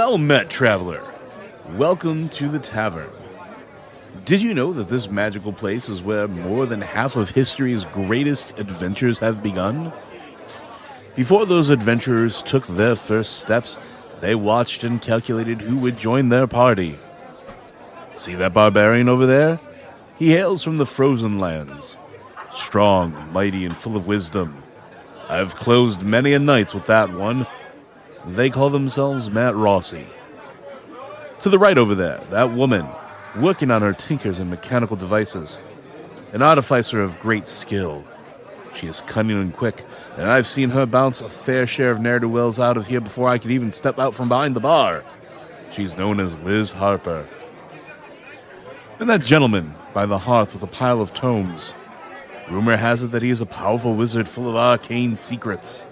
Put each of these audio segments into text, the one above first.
Well met, traveler. Welcome to the tavern. Did you know that this magical place is where more than half of history's greatest adventures have begun? Before those adventurers took their first steps, they watched and calculated who would join their party. See that barbarian over there? He hails from the frozen lands. Strong, mighty, and full of wisdom. I've closed many a night with that one. They call themselves Matt Rossi. To the right over there, that woman, working on her tinkers and mechanical devices. An artificer of great skill. She is cunning and quick, and I've seen her bounce a fair share of ne'er-do-wells out of here before I could even step out from behind the bar. She's known as Liz Harper. And that gentleman by the hearth with a pile of tomes. Rumor has it that he is a powerful wizard full of arcane secrets.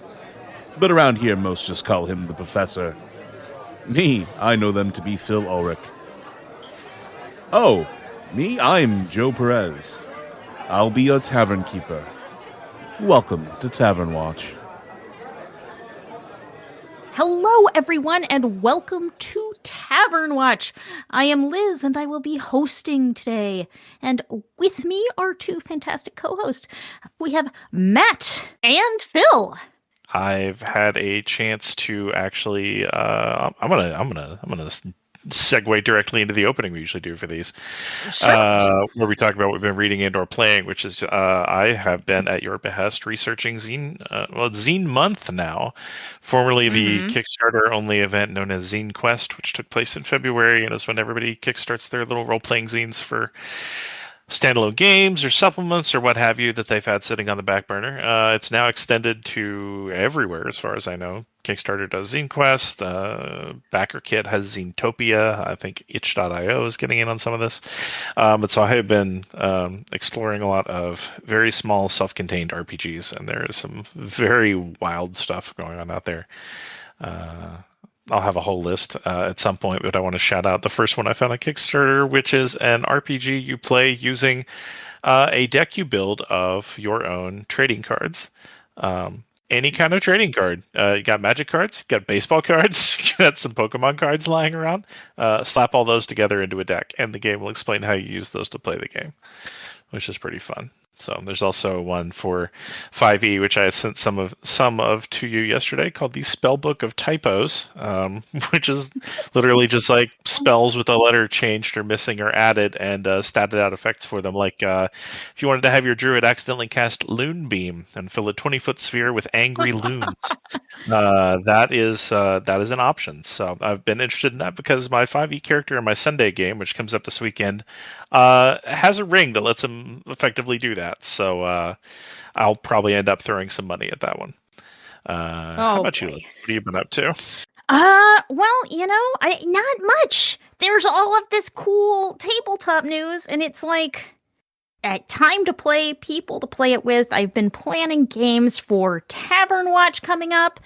But around here, most just call him the Professor. Me, I know them to be Phil Ulrich. Oh, me, I'm Joe Perez. I'll be your tavern keeper. Welcome to Tavern Watch. Hello, everyone, and welcome to Tavern Watch. I am Liz, and I will be hosting today. And with me are two fantastic co-hosts. We have Matt and Phil. I've had a chance to actually. I'm gonna segue directly into the opening we usually do for these, where we talk about what we've been reading and or playing. Which is, I have been at your behest researching Zine. It's Zine Month now, formerly the Kickstarter only event known as Zine Quest, which took place in February, and is when everybody kickstarts their little role playing zines for standalone games or supplements or what have you that they've had sitting on the back burner. It's now extended to everywhere as far as I know. Kickstarter does Zine Quest. BackerKit has Zinetopia. I think itch.io is getting in on some of this. But so I have been exploring a lot of very small self-contained RPGs, and there is some very wild stuff going on out there. I'll have a whole list at some point, but I want to shout out the first one I found on Kickstarter, which is an RPG you play using a deck you build of your own trading cards. Any kind of trading card. You got magic cards, you got baseball cards, you got some Pokemon cards lying around. Slap all those together into a deck, and the game will explain how you use those to play the game, which is pretty fun. So there's also one for 5e, which I sent some of to you yesterday, called the Spellbook of Typos, which is literally just like spells with a letter changed or missing or added, and statted out effects for them. Like if you wanted to have your druid accidentally cast Loonbeam and fill a 20-foot sphere with angry loons, that is an option. So I've been interested in that because my 5e character in my Sunday game, which comes up this weekend, has a ring that lets him effectively do that. So I'll probably end up throwing some money at that one. How about you? What have you been up to? Well, not much. There's all of this cool tabletop news, and it's like time to play, people to play it with. I've been planning games for Tavern Watch coming up,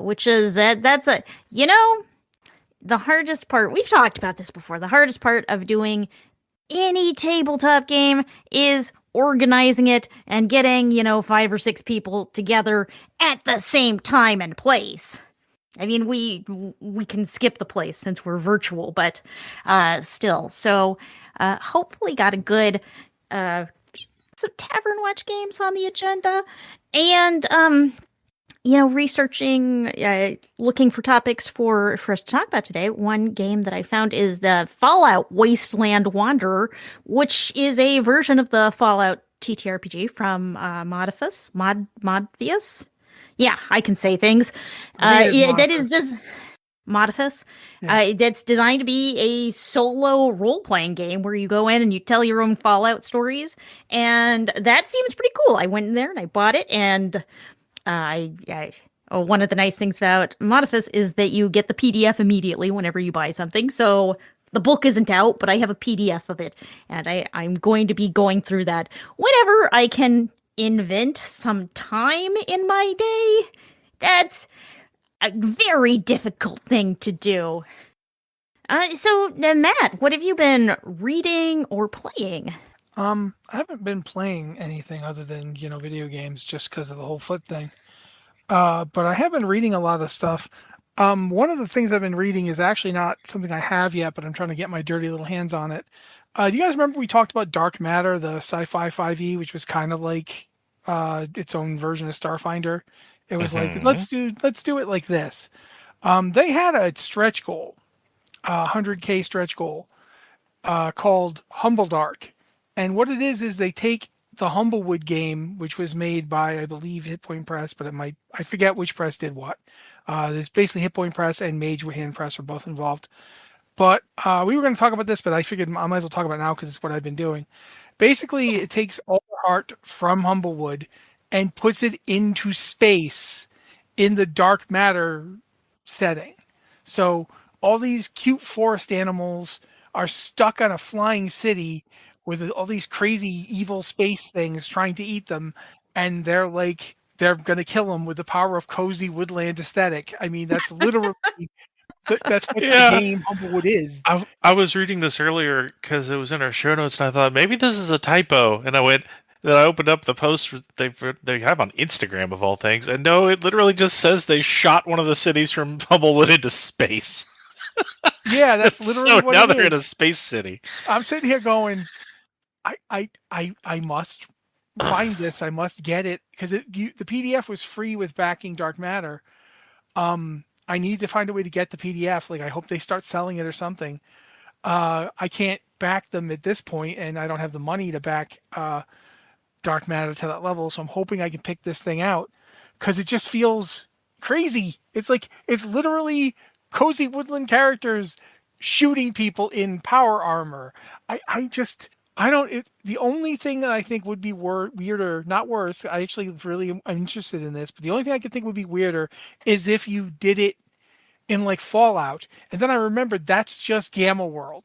which is that's the hardest part. We've talked about this before. The hardest part of doing any tabletop game is organizing it and getting, 5 or 6 people together at the same time and place. I mean, we can skip the place since we're virtual, but still. So hopefully got a good some Tavern Watch games on the agenda. And researching, looking for topics for us to talk about today. One game that I found is the Fallout Wasteland Wanderer, which is a version of the Fallout TTRPG from Modvius. Yeah, I can say things. That is just Modifus. Yeah. That's designed to be a solo role-playing game where you go in and you tell your own Fallout stories, and that seems pretty cool. I went in there and I bought it, and one of the nice things about Modifus is that you get the PDF immediately whenever you buy something. So the book isn't out, but I have a PDF of it, and I'm going to be going through that whenever I can invent some time in my day. That's a very difficult thing to do. So Matt, what have you been reading or playing? I haven't been playing anything other than, video games just because of the whole foot thing. But I have been reading a lot of stuff. One of the things I've been reading is actually not something I have yet, but I'm trying to get my dirty little hands on it. Do you guys remember we talked about Dark Matter, the sci-fi 5e, which was kind of like its own version of Starfinder? It was like let's do it like this. They had a stretch goal, 100K stretch goal, called Humbledark, and what it is they take the Humblewood game, which was made by, I believe, Hitpoint Press, but I forget which press did what. There's basically Hitpoint Press and Mage Hand Press are both involved. But we were going to talk about this, but I figured I might as well talk about it now because it's what I've been doing. Basically, it takes all the art from Humblewood and puts it into space in the dark matter setting. So all these cute forest animals are stuck on a flying city with all these crazy evil space things trying to eat them, and they're going to kill them with the power of cozy woodland aesthetic. I mean, that's literally that's what the game Humblewood is. I was reading this earlier because it was in our show notes, and I thought maybe this is a typo, and then I opened up the post they have on Instagram of all things, and no, it literally just says they shot one of the cities from Humblewood into space. Yeah, that's literally so what now it they're is. in a space city. I'm sitting here going, I must find this. I must get it because the PDF was free with backing Dark Matter. I need to find a way to get the PDF. Like, I hope they start selling it or something. I can't back them at this point, and I don't have the money to back Dark Matter to that level. So I'm hoping I can pick this thing out because it just feels crazy. It's literally cozy woodland characters shooting people in power armor. The only thing that I think would be weirder, not worse, I actually really am interested in this, but the only thing I could think would be weirder is if you did it in like Fallout. And then I remembered that's just Gamma World.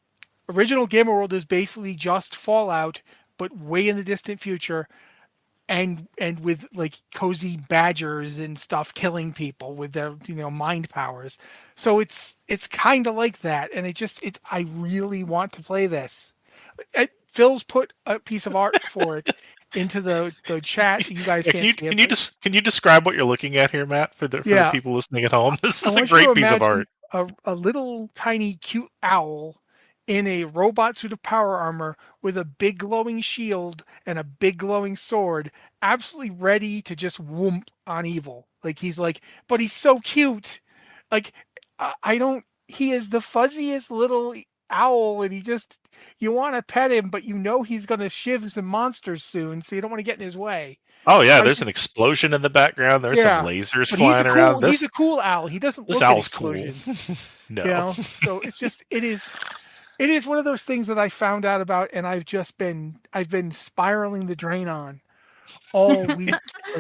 Original Gamma World is basically just Fallout, but way in the distant future, and with like cozy badgers and stuff killing people with their mind powers. So it's kind of like that, and I really want to play this. Phil's put a piece of art for it into the chat. You guys can't see it. Can you describe what you're looking at here, Matt, for the people listening at home? This is a great piece of art. A little tiny cute owl in a robot suit of power armor with a big glowing shield and a big glowing sword, absolutely ready to just whoomp on evil. Like but he's so cute. Like he is the fuzziest little owl, and you want to pet him, but he's going to shiv some monsters soon, so you don't want to get in his way. Oh yeah, there's an explosion in the background. There's some lasers flying around. He's a cool owl. He doesn't look at explosions. Cool. No. So it is one of those things that I found out about, and I've been spiraling the drain on all week.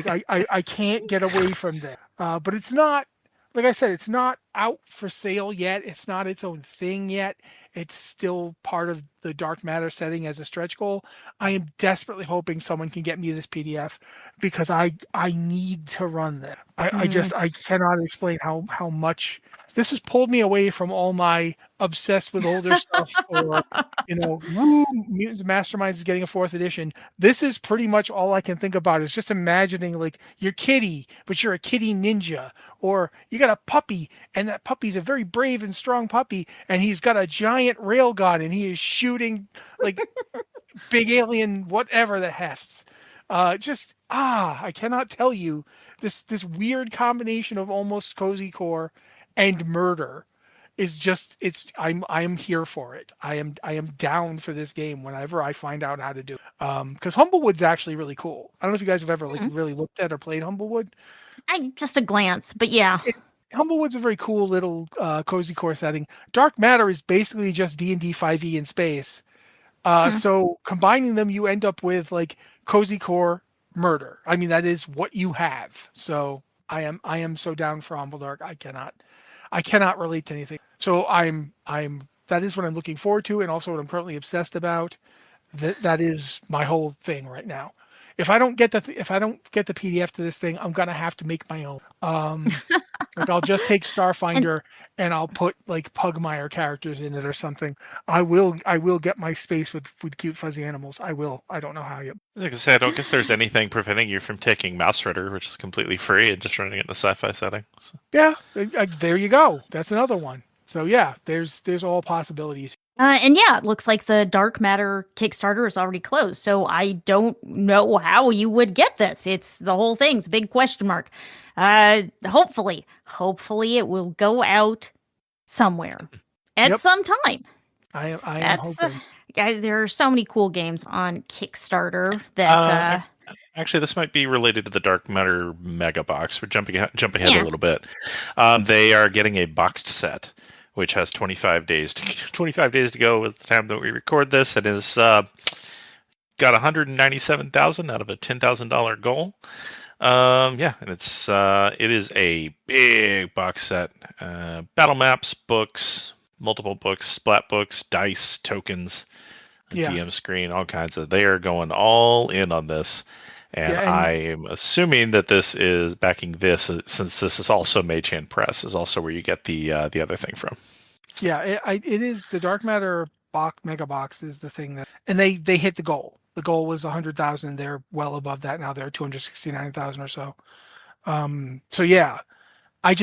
Like I can't get away from that. But it's not, like I said, it's not out for sale yet. It's not its own thing yet. It's still part of the Dark Matter setting as a stretch goal. I am desperately hoping someone can get me this PDF because I need to run that. I cannot explain how much this has pulled me away from all my obsessed with older stuff or, Mutants and Masterminds is getting a 4th edition. This is pretty much all I can think about is just imagining like you're kitty, but you're a kitty ninja, or you got a puppy and that puppy's a very brave and strong puppy and he's got a giant railgun and he is shooting like big alien, whatever the hefts. I cannot tell you this weird combination of almost cozy core and murder is just I am here for it. I am down for this game whenever I find out how to do it. Because Humblewood's actually really cool. I don't know if you guys have ever really looked at or played Humblewood. Just a glance, but yeah. Humblewood's a very cool little cozy core setting. Dark Matter is basically just D&D 5e in space. So combining them, you end up with like cozy core murder. I mean, that is what you have. So I am so down for Humbledark. I cannot relate to anything. So that is what I'm looking forward to, and also what I'm currently obsessed about. That is my whole thing right now. If I don't get the PDF to this thing, I'm gonna have to make my own. Like I'll just take Starfinder and I'll put like Pugmire characters in it or something. I will get my space with cute fuzzy animals. I will. I don't know how yet. Like I said, I don't guess there's anything preventing you from taking Mouse Rider, which is completely free, and just running it in the sci-fi setting. So. Yeah, there you go. That's another one. So yeah, there's all possibilities. And yeah, it looks like the Dark Matter Kickstarter is already closed. So I don't know how you would get this. It's the whole thing's a big question mark. Hopefully it will go out somewhere at some time. I am hoping. Guys, there are so many cool games on Kickstarter that. Actually, this might be related to the Dark Matter Mega Box. We're jumping ahead a little bit. They are getting a boxed set, which has 25 days to go with the time that we record this, and is got 197,000 out of a $10,000 goal. And it is a big box set. Battle maps, books, multiple books, splat books, dice, tokens, DM screen, all kinds of. They are going all in on this. And I am assuming that this is backing this, since this is also Mage Hand Press, is also where you get the other thing from. Yeah, it is. The Dark Matter Mega Box is the thing that, and they hit the goal. The goal was 100,000. They're well above that now. They're 269,000 or so. So yeah, I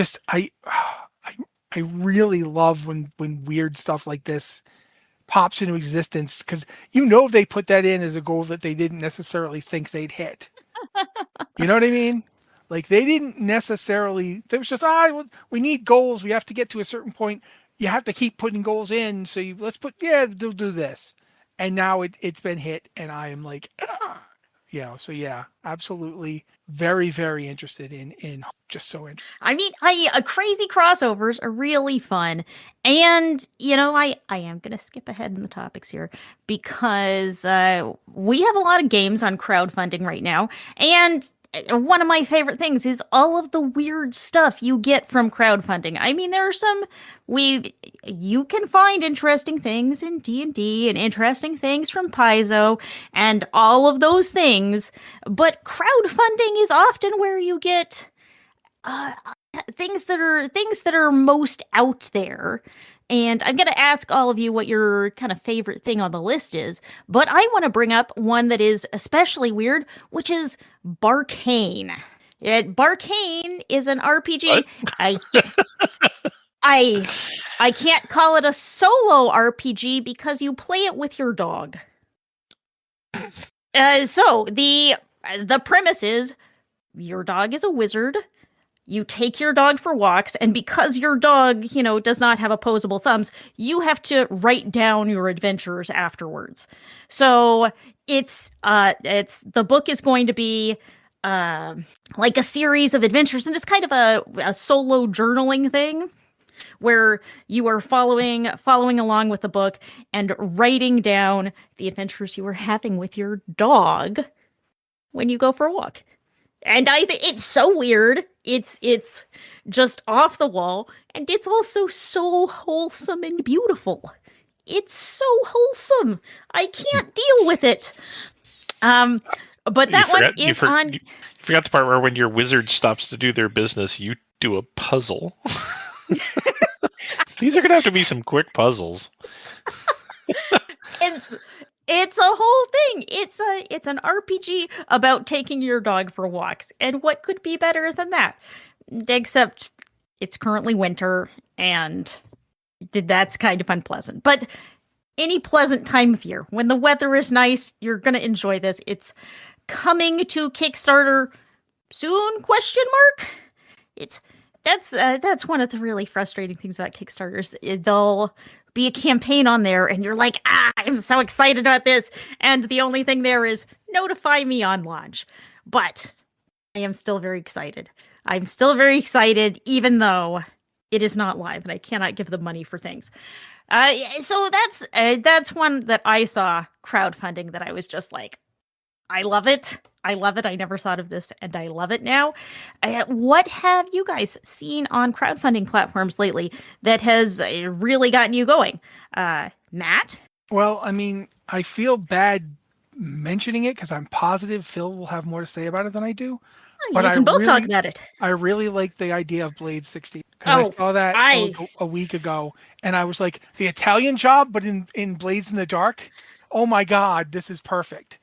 really love when weird stuff like this pops into existence, because they put that in as a goal that they didn't necessarily think they'd hit. You know what I mean? Like they didn't necessarily. There was just we need goals. We have to get to a certain point. You have to keep putting goals in. So let's do this. And now it's been hit, and I am like, so yeah, absolutely, very, very interested in just so interested. I mean, crazy crossovers are really fun, and I am gonna skip ahead in the topics here because we have a lot of games on crowdfunding right now, and one of my favorite things is all of the weird stuff you get from crowdfunding. I mean, there are you can find interesting things in D&D and interesting things from Paizo and all of those things, but crowdfunding is often where you get things that are most out there. And I'm going to ask all of you what your kind of favorite thing on the list is, but I want to bring up one that is especially weird, which is Barcane. Barcane is an RPG. I can't call it a solo RPG because you play it with your dog. So the premise is your dog is a wizard. You take your dog for walks, and because your dog, does not have opposable thumbs, you have to write down your adventures afterwards. So it's the book is going to be like a series of adventures, and it's kind of a solo journaling thing where you are following along with the book and writing down the adventures you were having with your dog when you go for a walk. And I think it's so weird. It's just off the wall, and it's also so wholesome and beautiful. It's so wholesome. I can't deal with it. But that one is on. You forgot the part where when your wizard stops to do their business, you do a puzzle. These are gonna have to be some quick puzzles. It's a whole thing. It's an RPG about taking your dog for walks. And what could be better than that? Except it's currently winter, and that's kind of unpleasant. But any pleasant time of year, when the weather is nice, you're going to enjoy this. It's coming to Kickstarter soon, ? That's one of the really frustrating things about Kickstarters. They'll be a campaign on there, and you're like, I'm so excited about this. And the only thing there is notify me on launch. But I am still very excited. I'm still very excited, even though it is not live and I cannot give them money for things. So that's one that I saw crowdfunding that I was just like, I love it. I love it. I never thought of this, and I love it now. What have you guys seen on crowdfunding platforms lately that has really gotten you going? Matt? Well, I mean, I feel bad mentioning it because I'm positive Phil will have more to say about it than I do. Oh, you can both talk about it. I really like the idea of Blade 60. Because I saw that like a week ago, and I was like, the Italian job, but in Blades in the Dark. Oh my God, this is perfect.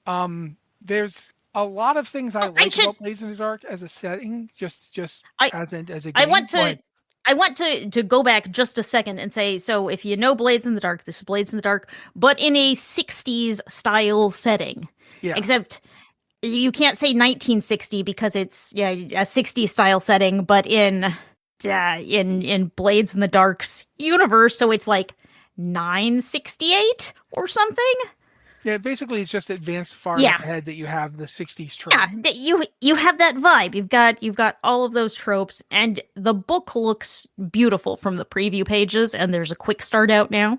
There's a lot of things I like about Blades in the Dark as a setting, just as a game. I want to go back just a second and say, so if you know Blades in the Dark, this is Blades in the Dark, but in a 60s style setting. Yeah. Except you can't say 1960 because it's a 60s style setting, but in Blades in the Dark's universe, so it's like 968 or something. Yeah, basically it's just advanced far enough ahead that you have the 60s trope. Yeah, you have that vibe. You've got all of those tropes, and the book looks beautiful from the preview pages, and there's a quick start out now.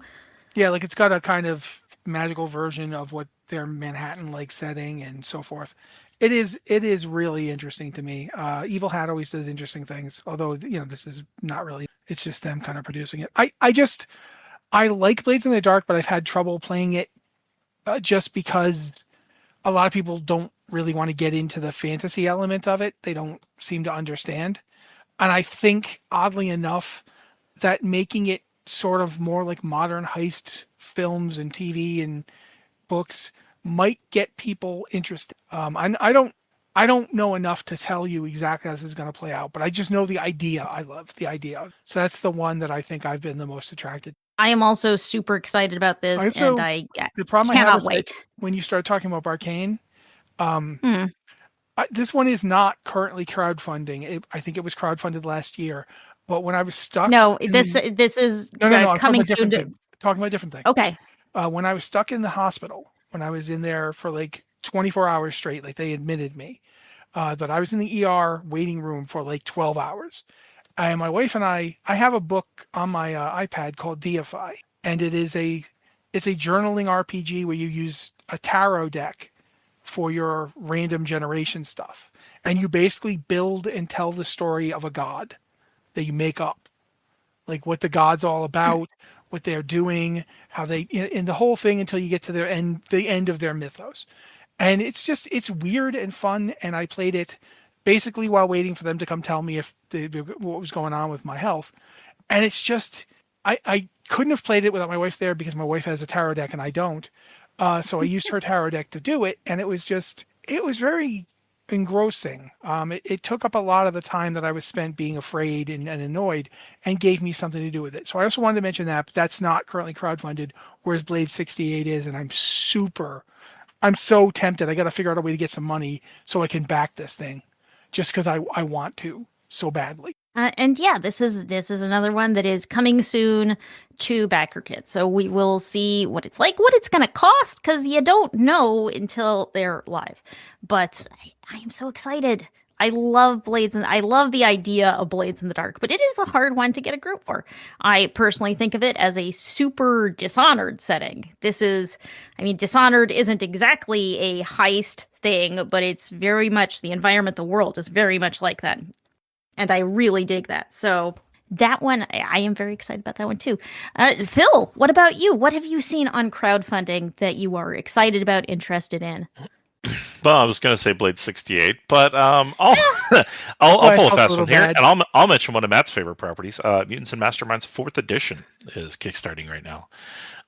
Yeah, like it's got a kind of magical version of what their Manhattan-like setting and so forth. It is really interesting to me. Evil Hat always does interesting things, although this is not really. It's just them kind of producing it. I like Blades in the Dark, but I've had trouble playing it just because a lot of people don't really want to get into the fantasy element of it. They don't seem to understand. And I think, oddly enough, that making it sort of more like modern heist films and TV and books might get people interested. I don't know enough to tell you exactly how this is going to play out, but I just know the idea. I love the idea. So that's the one that I think I've been the most attracted. I am also super excited about this, and I cannot wait. When you start talking about Arcane, this one is not currently crowdfunding. I think it was crowdfunded last year. But when I was stuck, this is coming soon. Talking about a different thing. Okay. When I was stuck in the hospital, when I was in there for like 24 hours straight, like they admitted me, that I was in the ER waiting room for like 12 hours. And my wife and I have a book on my iPad called Deify, and it's a journaling RPG where you use a tarot deck for your random generation stuff, and you basically build and tell the story of a god that you make up, like what the god's all about, what they're doing, how they in the whole thing until you get to the end of their mythos. And it's weird and fun, and I played it basically while waiting for them to come tell me what was going on with my health. And it's just, I couldn't have played it without my wife there because my wife has a tarot deck and I don't. So I used her tarot deck to do it. And it was very engrossing. It took up a lot of the time that I was spent being afraid and annoyed, and gave me something to do with it. So I also wanted to mention that, but that's not currently crowdfunded, whereas Blade 68 is. And I'm so tempted. I got to figure out a way to get some money so I can back this thing, just because I want to so badly. And yeah, this is another one that is coming soon to backer kit. So we will see what it's like, what it's going to cost, because you don't know until they're live. But I am so excited. I love Blades, and I love the idea of Blades in the Dark, but it is a hard one to get a group for. I personally think of it as a super Dishonored setting. Dishonored isn't exactly a heist thing, but it's very much, the environment, the world is very much like that. And I really dig that. So that one, I am very excited about that one too. Phil, what about you? What have you seen on crowdfunding that you are excited about, interested in? Well, I was going to say Blade 68, but I'll pull a fast one here, and I'll mention one of Matt's favorite properties. Mutants and Masterminds 4th edition is kickstarting right now,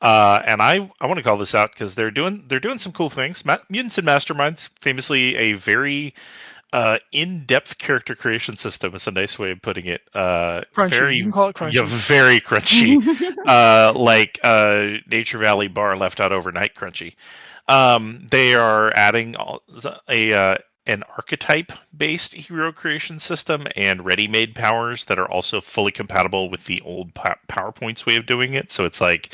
and I want to call this out because they're doing some cool things. Mutants and Masterminds, famously a very in-depth character creation system, is a nice way of putting it. Crunchy. You can call it crunchy. Yeah, very crunchy, like Nature Valley bar left out overnight crunchy. They are adding an archetype-based hero creation system and ready-made powers that are also fully compatible with the old PowerPoint's way of doing it. So it's like,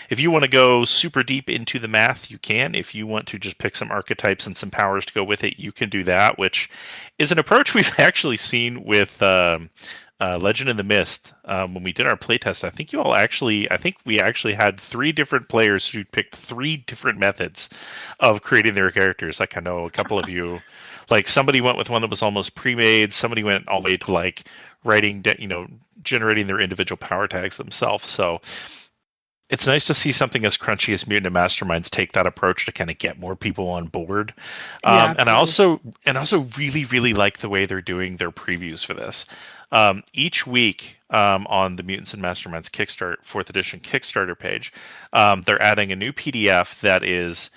if you want to go super deep into the math, you can. If you want to just pick some archetypes and some powers to go with it, you can do that, which is an approach we've actually seen with Legend in the Mist. When we did our playtest, I think we actually had 3 different players who picked 3 different methods of creating their characters. Like, I know a couple of you, like somebody went with one that was almost pre-made. Somebody went all the way to like writing, generating their individual power tags themselves. So it's nice to see something as crunchy as Mutant and Masterminds take that approach to kind of get more people on board. Yeah, And I also really really like the way they're doing their previews for this. Each week on the Mutants and Masterminds Kickstarter 4th edition Kickstarter page, they're adding a new PDF that is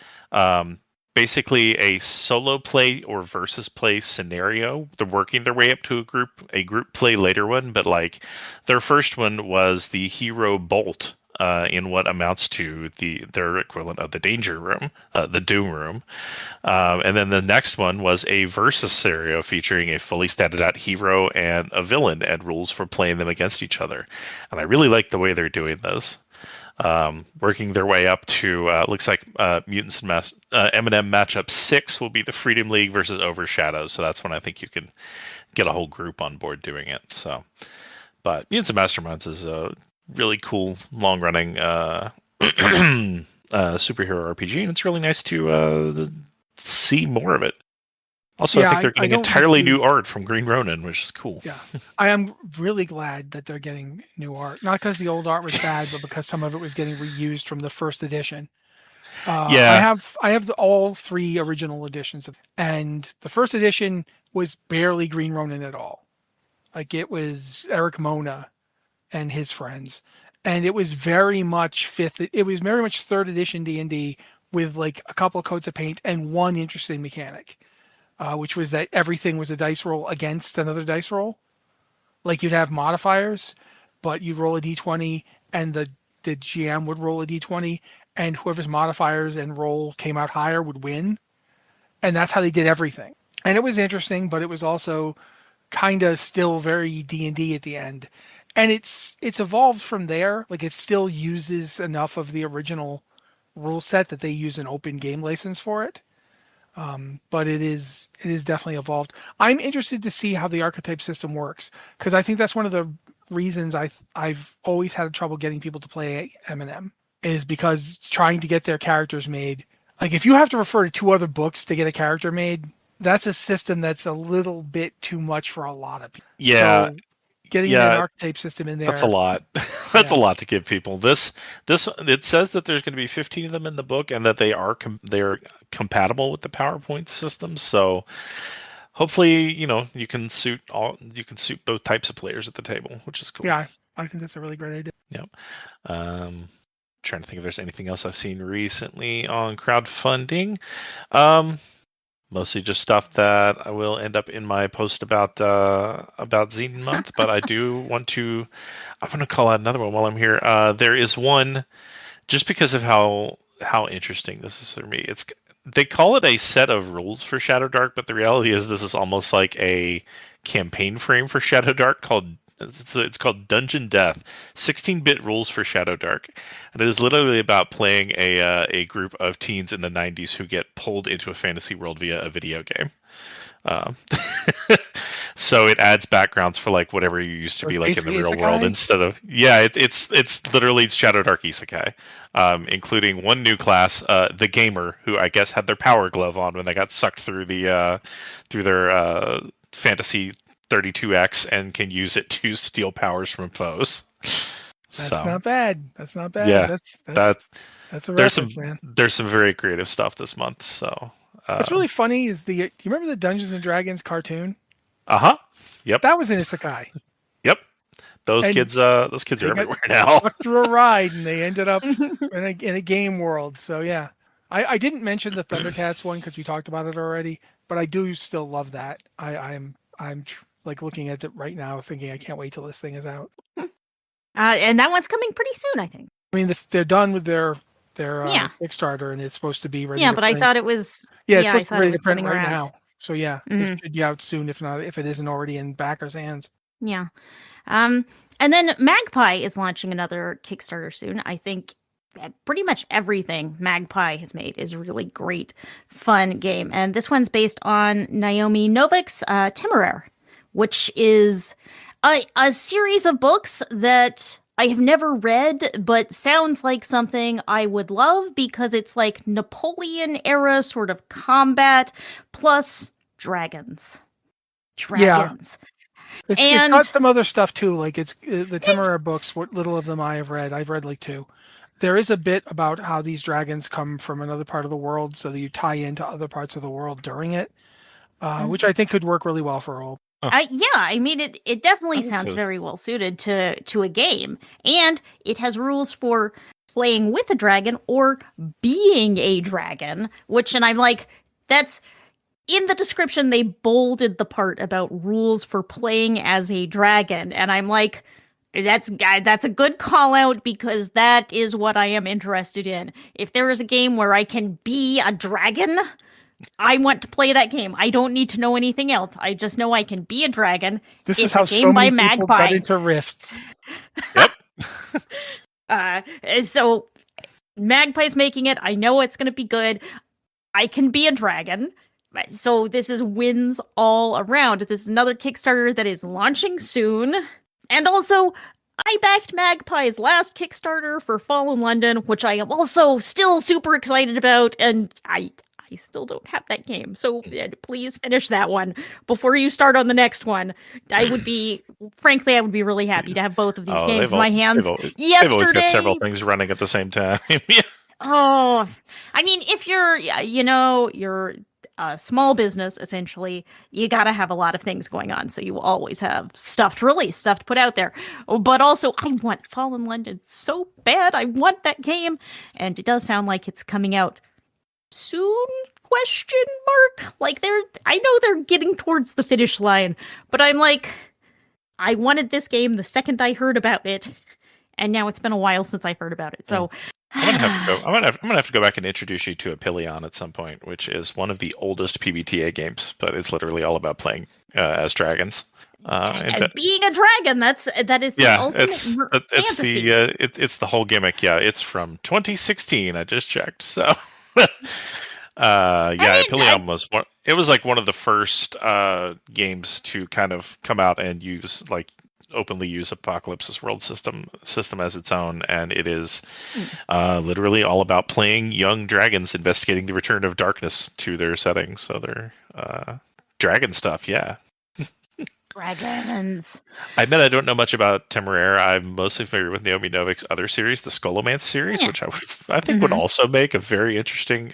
basically a solo play or versus play scenario. They're working their way up to a group play later one, but like their first one was the hero Bolt in what amounts to their equivalent of the Danger Room, the Doom Room. And then the next one was a versus scenario featuring a fully statted out hero and a villain and rules for playing them against each other. And I really like the way they're doing those. Working their way up to looks like Mutants and M&M matchup 6 will be the Freedom League versus Overshadows. So that's when I think you can get a whole group on board doing it. So, but Mutants and Masterminds is a really cool, long-running superhero RPG, and it's really nice to see more of it. Also, I think they're getting entirely new art from Green Ronin, which is cool. Yeah, I am really glad that they're getting new art. Not because the old art was bad, but because some of it was getting reused from the first edition. I have all 3 original editions, and the first edition was barely Green Ronin at all. Like, it was Eric Mona and his friends, and it was very much 3rd edition D&D with like a couple of coats of paint and one interesting mechanic. Which was that everything was a dice roll against another dice roll. Like, you'd have modifiers, but you'd roll a d20, and the GM would roll a d20, and whoever's modifiers and roll came out higher would win. And that's how they did everything. And it was interesting, but it was also kind of still very D&D at the end. And it's evolved from there. Like, it still uses enough of the original rule set that they use an open game license for it. But it is definitely evolved. I'm interested to see how the archetype system works, because I think that's one of the reasons I've always had trouble getting people to play M&M, is because trying to get their characters made. Like, if you have to refer to 2 other books to get a character made, that's a system that's a little bit too much for a lot of people. Yeah. So getting an archetype system in there. That's a lot. That's a lot to give people. This it says that there's going to be 15 of them in the book, and that they're compatible with the PowerPoint system. So hopefully, you can suit both types of players at the table, which is cool. Yeah, I think that's a really great idea. Yep. Trying to think if there's anything else I've seen recently on crowdfunding. Mostly just stuff that I will end up in my post about Zine Month, but I want to call out another one while I'm here. There is one, just because of how interesting this is for me. They call it a set of rules for Shadowdark, but the reality is this is almost like a campaign frame for Shadowdark it's called Dungeon Death, 16-bit rules for Shadowdark, and it is literally about playing a group of teens in the 90s who get pulled into a fantasy world via a video game. So it adds backgrounds for like whatever you used to be like in the real world, instead of it's literally Shadowdark isekai, including one new class, the Gamer, who I guess had their power glove on when they got sucked through their fantasy 32X and can use it to steal powers from foes. That's not bad. Yeah, that's a reference, man. There's some very creative stuff this month. So what's really funny is do you remember the Dungeons and Dragons cartoon? Yep. That was an isekai. Yep. Those kids are everywhere now. Walked through a ride and they ended up in a game world. So yeah, I didn't mention the Thundercats one because we talked about it already, but I do still love that. I'm like looking at it right now, thinking I can't wait till this thing is out. And that one's coming pretty soon, I think. I mean, they're done with their Kickstarter, and it's supposed to be ready. Yeah, but I thought it was. Yeah, it's supposed to be ready to print right around now. So yeah, it should be out soon, if it isn't already in backers' hands. Yeah, and then Magpie is launching another Kickstarter soon. I think pretty much everything Magpie has made is a really great, fun game, and this one's based on Naomi Novik's Temeraire, which is a series of books that I have never read, but sounds like something I would love because it's like Napoleon era sort of combat plus dragons. Yeah. It's got some other stuff too. Like it's the Temeraire books. What little of them I have read, I've read like 2. there is a bit about how these dragons come from another part of the world, so that you tie into other parts of the world during it, which I think could work really well for a role. Yeah, I mean, it definitely sounds so. very well suited to a game, and it has rules for playing with a dragon or being a dragon, and I'm like, that's in the description. They bolded the part about rules for playing as a dragon, and I'm like, that's a good call out, because that is what I am interested in. If there is a game where I can be a dragon, I want to play that game. I don't need to know anything else. I just know I can be a dragon. This It's is how a game so by many people Magpie. got into Rifts. Yep. So Magpie's making it. I know it's going to be good. I can be a dragon. So this is wins all around. This is another Kickstarter that is launching soon. And also, I backed Magpie's last Kickstarter for Fallen London, which I am also still super excited about. And I still don't have that game. So please finish that one before you start on the next one. I would be really happy to have both of these games in my hands. They've always got several things running at the same time. Yeah. Oh, I mean, if you're a small business, essentially, you got to have a lot of things going on. So you will always have stuff to release, stuff to put out there. But also, I want Fallen London so bad. I want that game. And it does sound like it's coming out soon? ? Like I know they're getting towards the finish line, but I'm like, I wanted this game the second I heard about it, and now it's been a while since I've heard about it. So I'm gonna have to go back and introduce you to Apillion at some point, which is one of the oldest PBTA games, but it's literally all about playing as dragons. And being a dragon, that is the ultimate fantasy. It's the whole gimmick. Yeah, it's from 2016. I just checked. So. Apillion was one. It was like one of the first games to kind of come out and openly use Apocalypse's world system as its own, and it is literally all about playing young dragons investigating the return of darkness to their setting. So they're dragon stuff, yeah. Dragons. I admit I don't know much about Temeraire. I'm mostly familiar with Naomi Novik's other series, the Scholomance series, which I think would also make a very interesting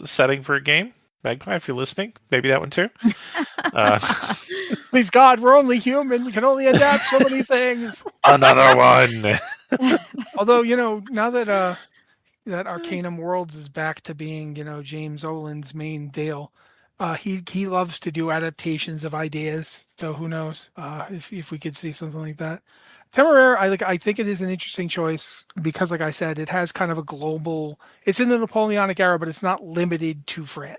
setting for a game. Magpie, if you're listening, maybe that one too. Please God, we're only human. We can only adapt so many things. Another one. Although, now that that Arcanum Worlds is back to being, James Olin's main deal, he loves to do adaptations of ideas. So who knows if we could see something like that. Temeraire, I think it is an interesting choice because, like I said, it has kind of a global. It's in the Napoleonic era, but it's not limited to France.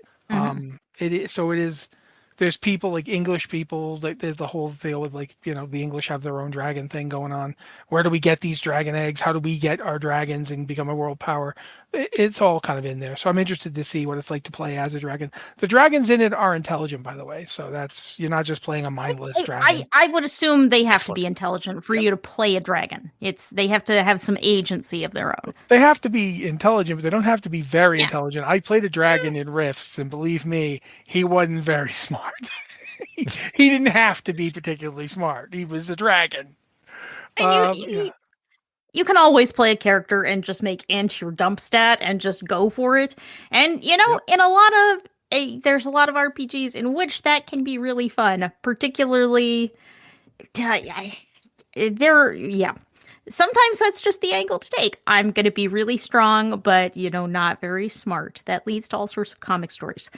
It is. There's people like English people. There's the whole deal with the English have their own dragon thing going on. Where do we get these dragon eggs? How do we get our dragons and become a world power? It's all kind of in there. So I'm interested to see what it's like to play as a dragon. The dragons in it are intelligent, by the way. So you're not just playing a mindless dragon. I would assume they have to be intelligent for you to play a dragon. They have to have some agency of their own. They have to be intelligent, but they don't have to be very intelligent. I played a dragon in Rifts, and believe me, he wasn't very smart. He didn't have to be particularly smart. He was a dragon. You can always play a character and just make int your dump stat and just go for it. And in a lot of there's a lot of RPGs in which that can be really fun. Particularly, sometimes that's just the angle to take. I'm going to be really strong, but not very smart. That leads to all sorts of comic stories.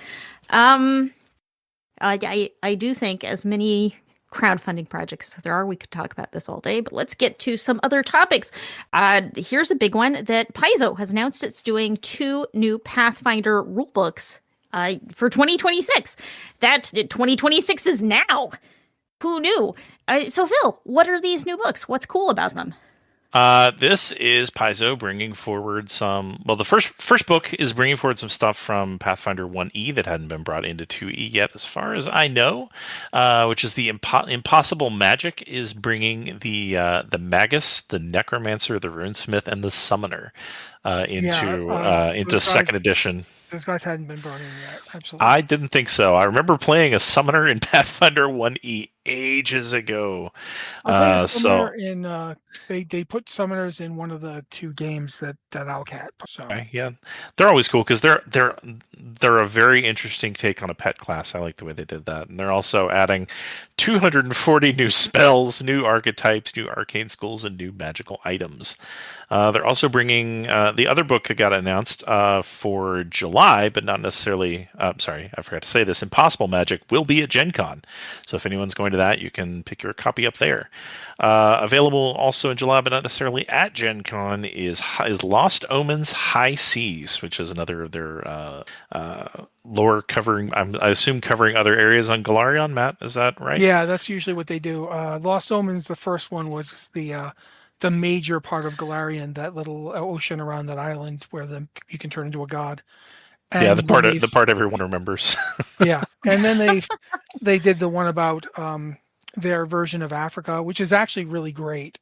I do think as many crowdfunding projects there are, we could talk about this all day, but let's get to some other topics. Here's a big one that Paizo has announced. It's doing 2 new Pathfinder rulebooks for 2026. That 2026 is now. Who knew? So Phil, what are these new books? What's cool about them? This is Paizo bringing forward some. Well, the first book is bringing forward some stuff from Pathfinder 1E that hadn't been brought into 2E yet, as far as I know. Which is the Impossible Magic is bringing the Magus, the Necromancer, the Runesmith, and the Summoner into second edition. Those guys hadn't been brought in yet. Absolutely. I didn't think so. I remember playing a summoner in Pathfinder 1E ages ago. I played a summoner in. They put summoners in one of the 2 games that Alcat. So okay, yeah, they're always cool because they're a very interesting take on a pet class. I like the way they did that, and they're also adding 240 new spells, new archetypes, new arcane schools, and new magical items. They're also bringing the other book that got announced for July, but not necessarily. Sorry, I forgot to say this. Impossible Magic will be at Gen Con, so if anyone's going to that, you can pick your copy up there. Available also in July, but not necessarily at Gen Con, is Lost Omens High Seas, which is another of their lore covering. I assume covering other areas on Galarian. Matt, is that right? yeah, that's usually what they do. Lost Omens, the first one, was the major part of Galarian, that little ocean around that island where you can turn into a god. And yeah, the part everyone remembers. Yeah, and then they did the one about their version of Africa, which is actually really great.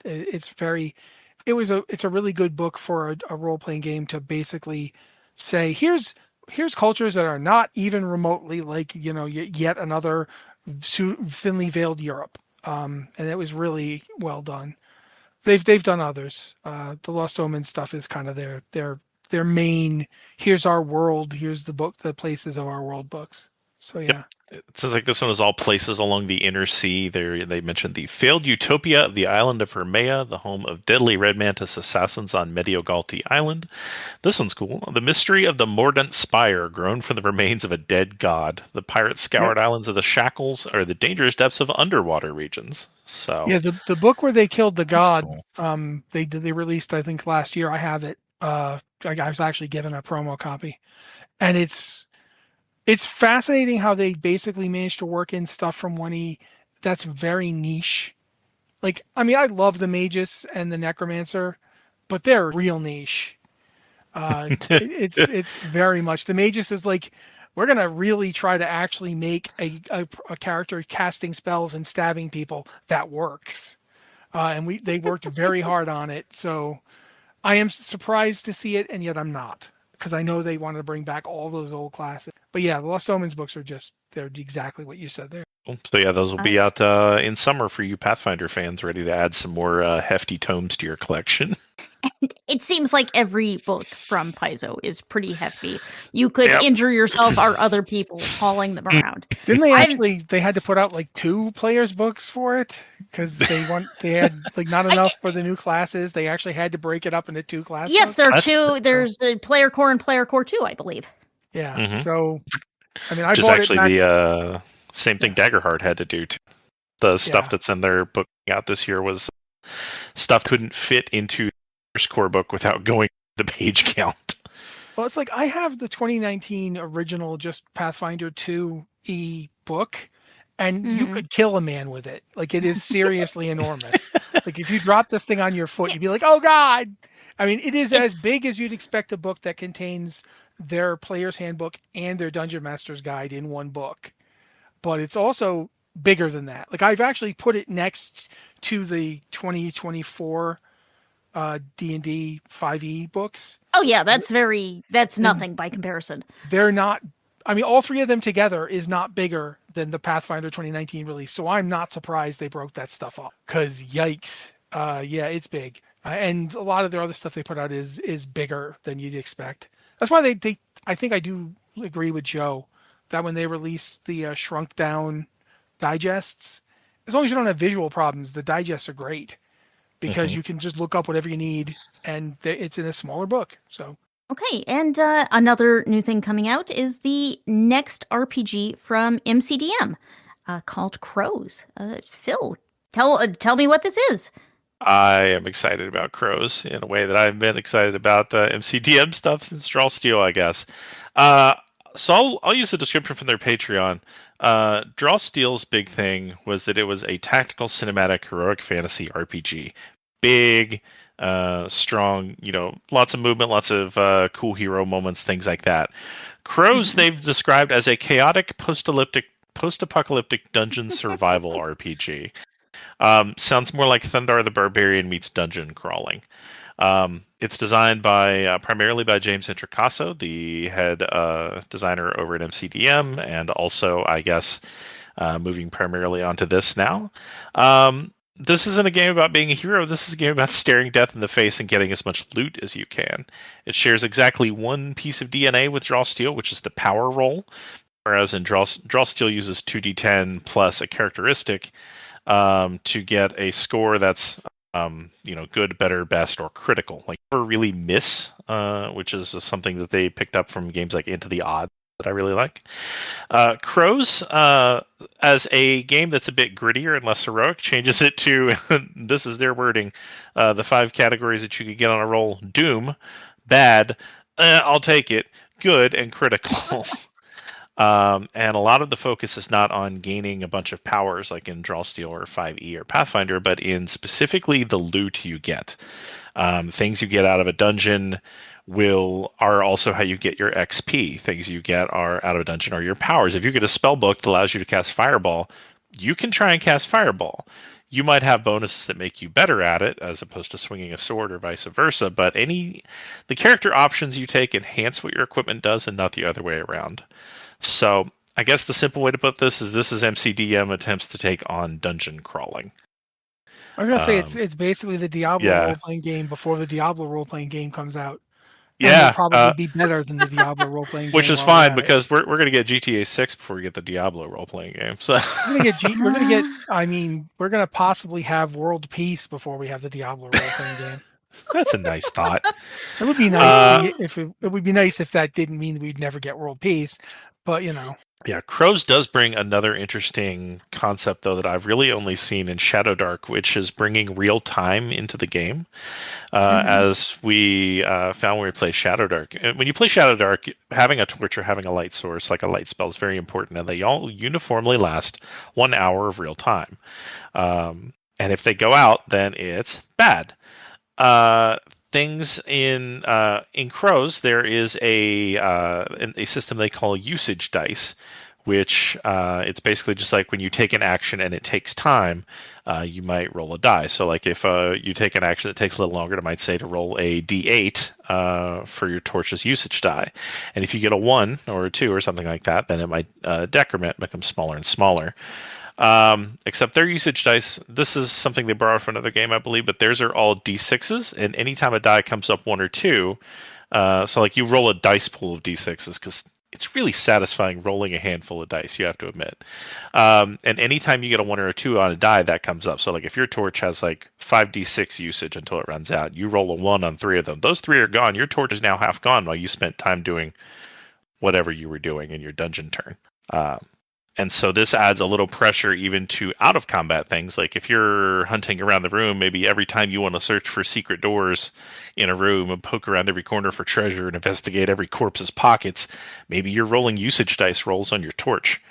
It's a really good book for a role playing game to basically say here's cultures that are not even remotely like yet another thinly veiled Europe, and it was really well done. They've done others. The Lost Omens stuff is kind of their main. Here's our world. Here's the places of our world books. So yeah. Yep. It sounds like this one is all places along the inner sea. They mentioned the failed utopia of the island of Hermea, the home of deadly red mantis assassins on Mediogalti Island. This one's cool. The mystery of the Mordant Spire, grown from the remains of a dead god. The pirate scoured islands of the Shackles are the dangerous depths of underwater regions. So yeah, the book where they killed the god, cool. they released, I think, last year. I have it. I was actually given a promo copy, and it's fascinating how they basically managed to work in stuff from 1E that's very niche. Like, I mean, I love the Magus and the Necromancer, but they're real niche. It's very much, the Magus is like, we're gonna really try to actually make a character casting spells and stabbing people that works, and they worked very hard on it. So I am surprised to see it, and yet I'm not, because I know they wanted to bring back all those old classes. But yeah, the Lost Omens books they're exactly what you said there. So yeah, those will be out in summer for you Pathfinder fans, ready to add some more hefty tomes to your collection. It seems like every book from Paizo is pretty hefty. You could injure yourself or other people hauling them around. Didn't they had to put out like 2 players books for it because they had like not enough for the new classes. They actually had to break it up into 2 classes. Yes, there are 2. There's the Player Core and Player Core 2, I believe. Yeah. Mm-hmm. So, I mean, Which is actually the same thing Daggerheart had to do too. The stuff that's in their book out this year was stuff couldn't fit into the core book without going the page count. Well, it's like I have the 2019 original just Pathfinder 2E book, and you could kill a man with it. Like, it is seriously enormous. Like, if you drop this thing on your foot, you'd be like, oh God. I mean, it is as big as you'd expect a book that contains their player's handbook and their dungeon master's guide in one book. But it's also bigger than that. Like, I've actually put it next to the 2024 D&D 5e books. Oh yeah, that's nothing by comparison. They're not, I mean, all 3 of them together is not bigger than the Pathfinder 2019 release. So I'm not surprised they broke that stuff up, because yikes. Yeah, it's big. And a lot of their other stuff they put out is bigger than you'd expect. That's why they I think I do agree with Joe that when they release the shrunk down digests, as long as you don't have visual problems, the digests are great, because you can just look up whatever you need, and it's in a smaller book. So okay, and another new thing coming out is the next RPG from MCDM, called Crows. Phil, tell me what this is. I am excited about Crows in a way that I've been excited about the MCDM stuff since Draw Steel, I guess. So I'll use the description from their Patreon. Draw Steel's big thing was that it was a tactical cinematic heroic fantasy RPG. Big, strong, lots of movement, lots of cool hero moments, things like that. Crows they've described as a chaotic post-apocalyptic dungeon survival RPG. Sounds more like Thundar the Barbarian meets dungeon crawling. It's designed by primarily by James Introcaso, the head designer over at MCDM, and also, I guess, moving primarily onto this now. This isn't a game about being a hero. This is a game about staring death in the face and getting as much loot as you can. It shares exactly one piece of DNA with Draw Steel, which is the power roll, whereas in Draw Steel uses 2d10 plus a characteristic to get a score that's good, better, best, or critical. Like never really miss, which is something that they picked up from games like Into the Odd that I really like. Crows, as a game that's a bit grittier and less heroic, changes it to, this is their wording, the 5 categories that you could get on a roll: Doom, Bad, I'll take it, Good, and Critical. And a lot of the focus is not on gaining a bunch of powers like in Draw Steel or 5e or Pathfinder, but in specifically the loot you get. Things you get out of a dungeon are also how you get your XP. Things you get are out of a dungeon are your powers. If you get a spell book that allows you to cast Fireball, you can try and cast Fireball. You might have bonuses that make you better at it, as opposed to swinging a sword or vice versa, but the character options you take enhance what your equipment does and not the other way around. So I guess the simple way to put this is MCDM attempts to take on dungeon crawling. I was gonna say it's basically the Diablo role-playing game before the Diablo role-playing game comes out. Yeah, and will probably be better than the Diablo role-playing game. Which is fine because we're going to get GTA 6 before we get the Diablo role-playing game. So we're going to possibly have world peace before we have the Diablo role-playing game. That's a nice thought. It would be nice it would be nice if that didn't mean we'd never get world peace, but Yeah, Crows does bring another interesting concept, though, that I've really only seen in Shadowdark, which is bringing real time into the game. As we found when we played Shadowdark. And when you play Shadowdark, having a torch or having a light source, like a light spell, is very important, and they all uniformly last 1 hour of real time. And if they go out, then it's bad. Things in Crows, there is a system they call usage dice, which it's basically just like when you take an action and it takes time, you might roll a die. So like if you take an action that takes a little longer, it might say to roll a d8 for your torch's usage die. And if you get a 1 or a 2 or something like that, then it might decrement, become smaller and smaller. Except their usage dice, this is something they borrowed from another game, I believe, but theirs are all d6s, and anytime a die comes up 1 or 2, so like you roll a dice pool of d6s, because it's really satisfying rolling a handful of dice, you have to admit. And anytime you get a 1 or a 2 on a die, that comes up. So like if your torch has like 5d6 usage until it runs out, you roll a 1 on 3 of them. Those 3 are gone. Your torch is now half gone while you spent time doing whatever you were doing in your dungeon turn. And so this adds a little pressure even to out-of-combat things. Like if you're hunting around the room, maybe every time you want to search for secret doors in a room and poke around every corner for treasure and investigate every corpse's pockets, maybe you're rolling usage dice rolls on your torch.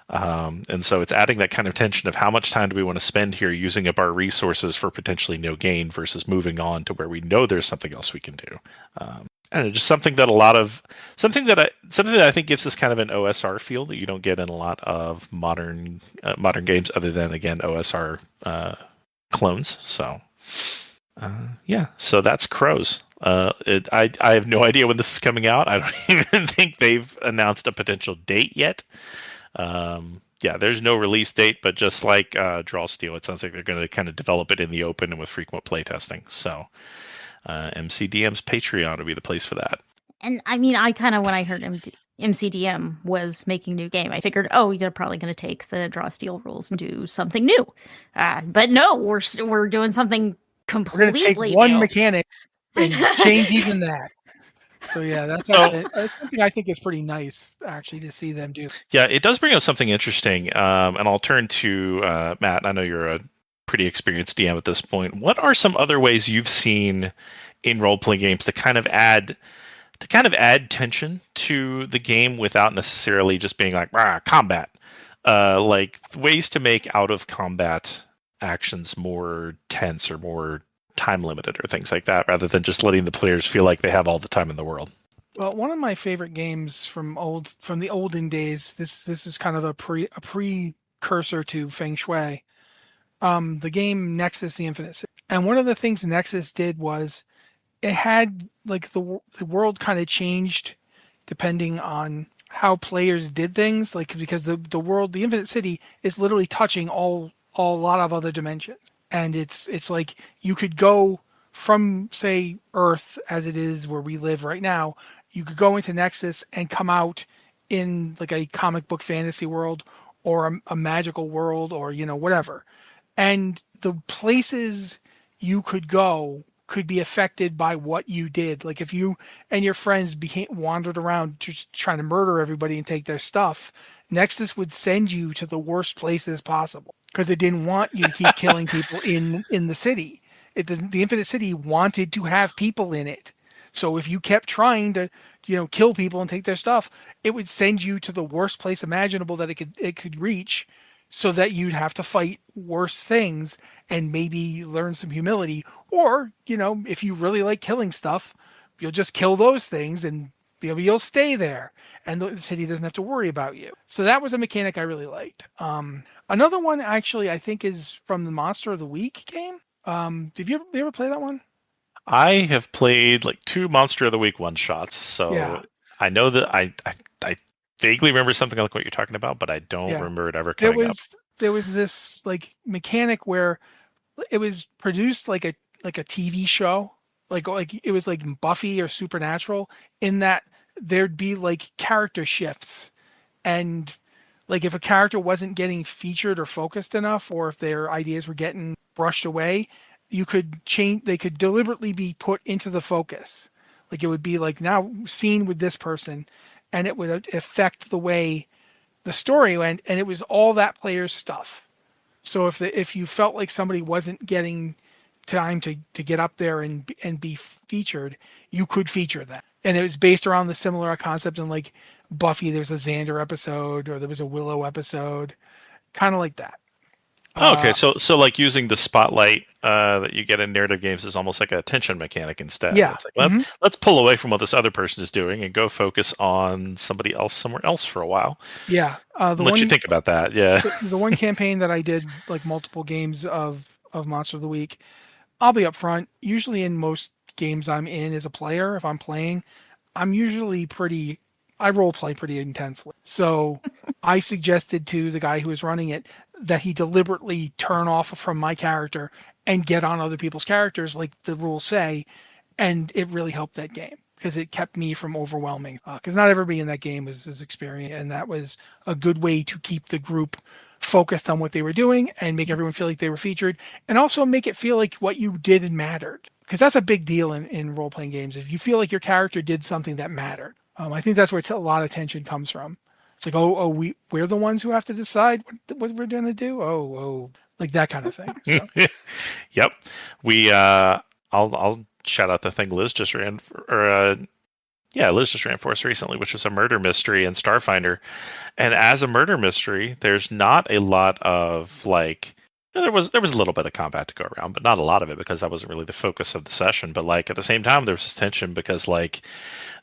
And so it's adding that kind of tension of how much time do we want to spend here using up our resources for potentially no gain versus moving on to where we know there's something else we can do. And just something that I think gives this kind of an OSR feel that you don't get in a lot of modern games, other than again OSR clones. So so that's Crows. I have no idea when this is coming out. I don't even think they've announced a potential date yet. There's no release date, but just like Draw Steel, it sounds like they're going to kind of develop it in the open and with frequent playtesting. So. MCDM's Patreon would be the place for that. And I mean, I kind of, when I heard MCDM was making a new game, I figured, they're probably going to take the Draw Steel rules and do something new. But no, we're doing something completely new. We're going to take one mechanic and change even that. So yeah, that's something I think is pretty nice actually to see them do. Yeah, it does bring up something interesting. And I'll turn to Matt. I know you're a pretty experienced DM at this point. What are some other ways you've seen in role-playing games to kind of add tension to the game without necessarily just being like combat? Like ways to make out-of-combat actions more tense or more time-limited or things like that, rather than just letting the players feel like they have all the time in the world. Well, one of my favorite games from the olden days. This is kind of a precursor to Feng Shui. The game Nexus: The Infinite City. And one of the things Nexus did was it had like the world kind of changed depending on how players did things, like because the world, the Infinite City is literally touching a lot of other dimensions. And it's like you could go from, say, Earth as it is where we live right now, you could go into Nexus and come out in like a comic book fantasy world or a magical world or, whatever. And the places you could go could be affected by what you did. Like if you and your friends wandered around just trying to murder everybody and take their stuff, Nexus would send you to the worst places possible because it didn't want you to keep killing people in the city. The Infinite City wanted to have people in it. So if you kept trying to, kill people and take their stuff, it would send you to the worst place imaginable that it could reach, so that you'd have to fight worse things and maybe learn some humility. Or, if you really like killing stuff, you'll just kill those things and you'll stay there and the city doesn't have to worry about you. So that was a mechanic I really liked. Another one actually I think is from the Monster of the Week game. Did you ever play that one? I have played like 2 Monster of the Week one-shots, so Yeah. I know that I vaguely remember something like what you're talking about, but I don't remember it ever coming up. There was this like mechanic where it was produced like a TV show, like it was like Buffy or Supernatural, in that there'd be like character shifts, and like if a character wasn't getting featured or focused enough, or if their ideas were getting brushed away, you could change. They could deliberately be put into the focus. Like it would be like now seen with this person, and it would affect the way the story went, and it was all that player's stuff. So if you felt like somebody wasn't getting time to get up there and be featured, you could feature them. And it was based around the similar concept in like Buffy. There's a Xander episode, or there was a Willow episode, kind of like that. Okay, so like using the spotlight that you get in narrative games is almost like a tension mechanic instead. Yeah. It's like, let's pull away from what this other person is doing and go focus on somebody else somewhere else for a while. Yeah. What you think about that? Yeah. The one campaign that I did like multiple games of Monster of the Week, I'll be upfront. Usually in most games I'm in as a player, if I'm playing, I'm usually I role play pretty intensely. So I suggested to the guy who was running it that he deliberately turn off from my character and get on other people's characters like the rules say. And it really helped that game because it kept me from overwhelming. Because not everybody in that game was experienced. And that was a good way to keep the group focused on what they were doing and make everyone feel like they were featured. And also make it feel like what you did mattered. Because that's a big deal in role-playing games. If you feel like your character did something that mattered. I think that's where a lot of tension comes from. It's like, we're the ones who have to decide what we're going to do. Like that kind of thing. So. Yep. We I'll shout out the thing Liz just ran Liz just ran for us recently, which was a murder mystery in Starfinder. And as a murder mystery, there's not a lot of like. There was a little bit of combat to go around, but not a lot of it because that wasn't really the focus of the session. But like at the same time, there was this tension because like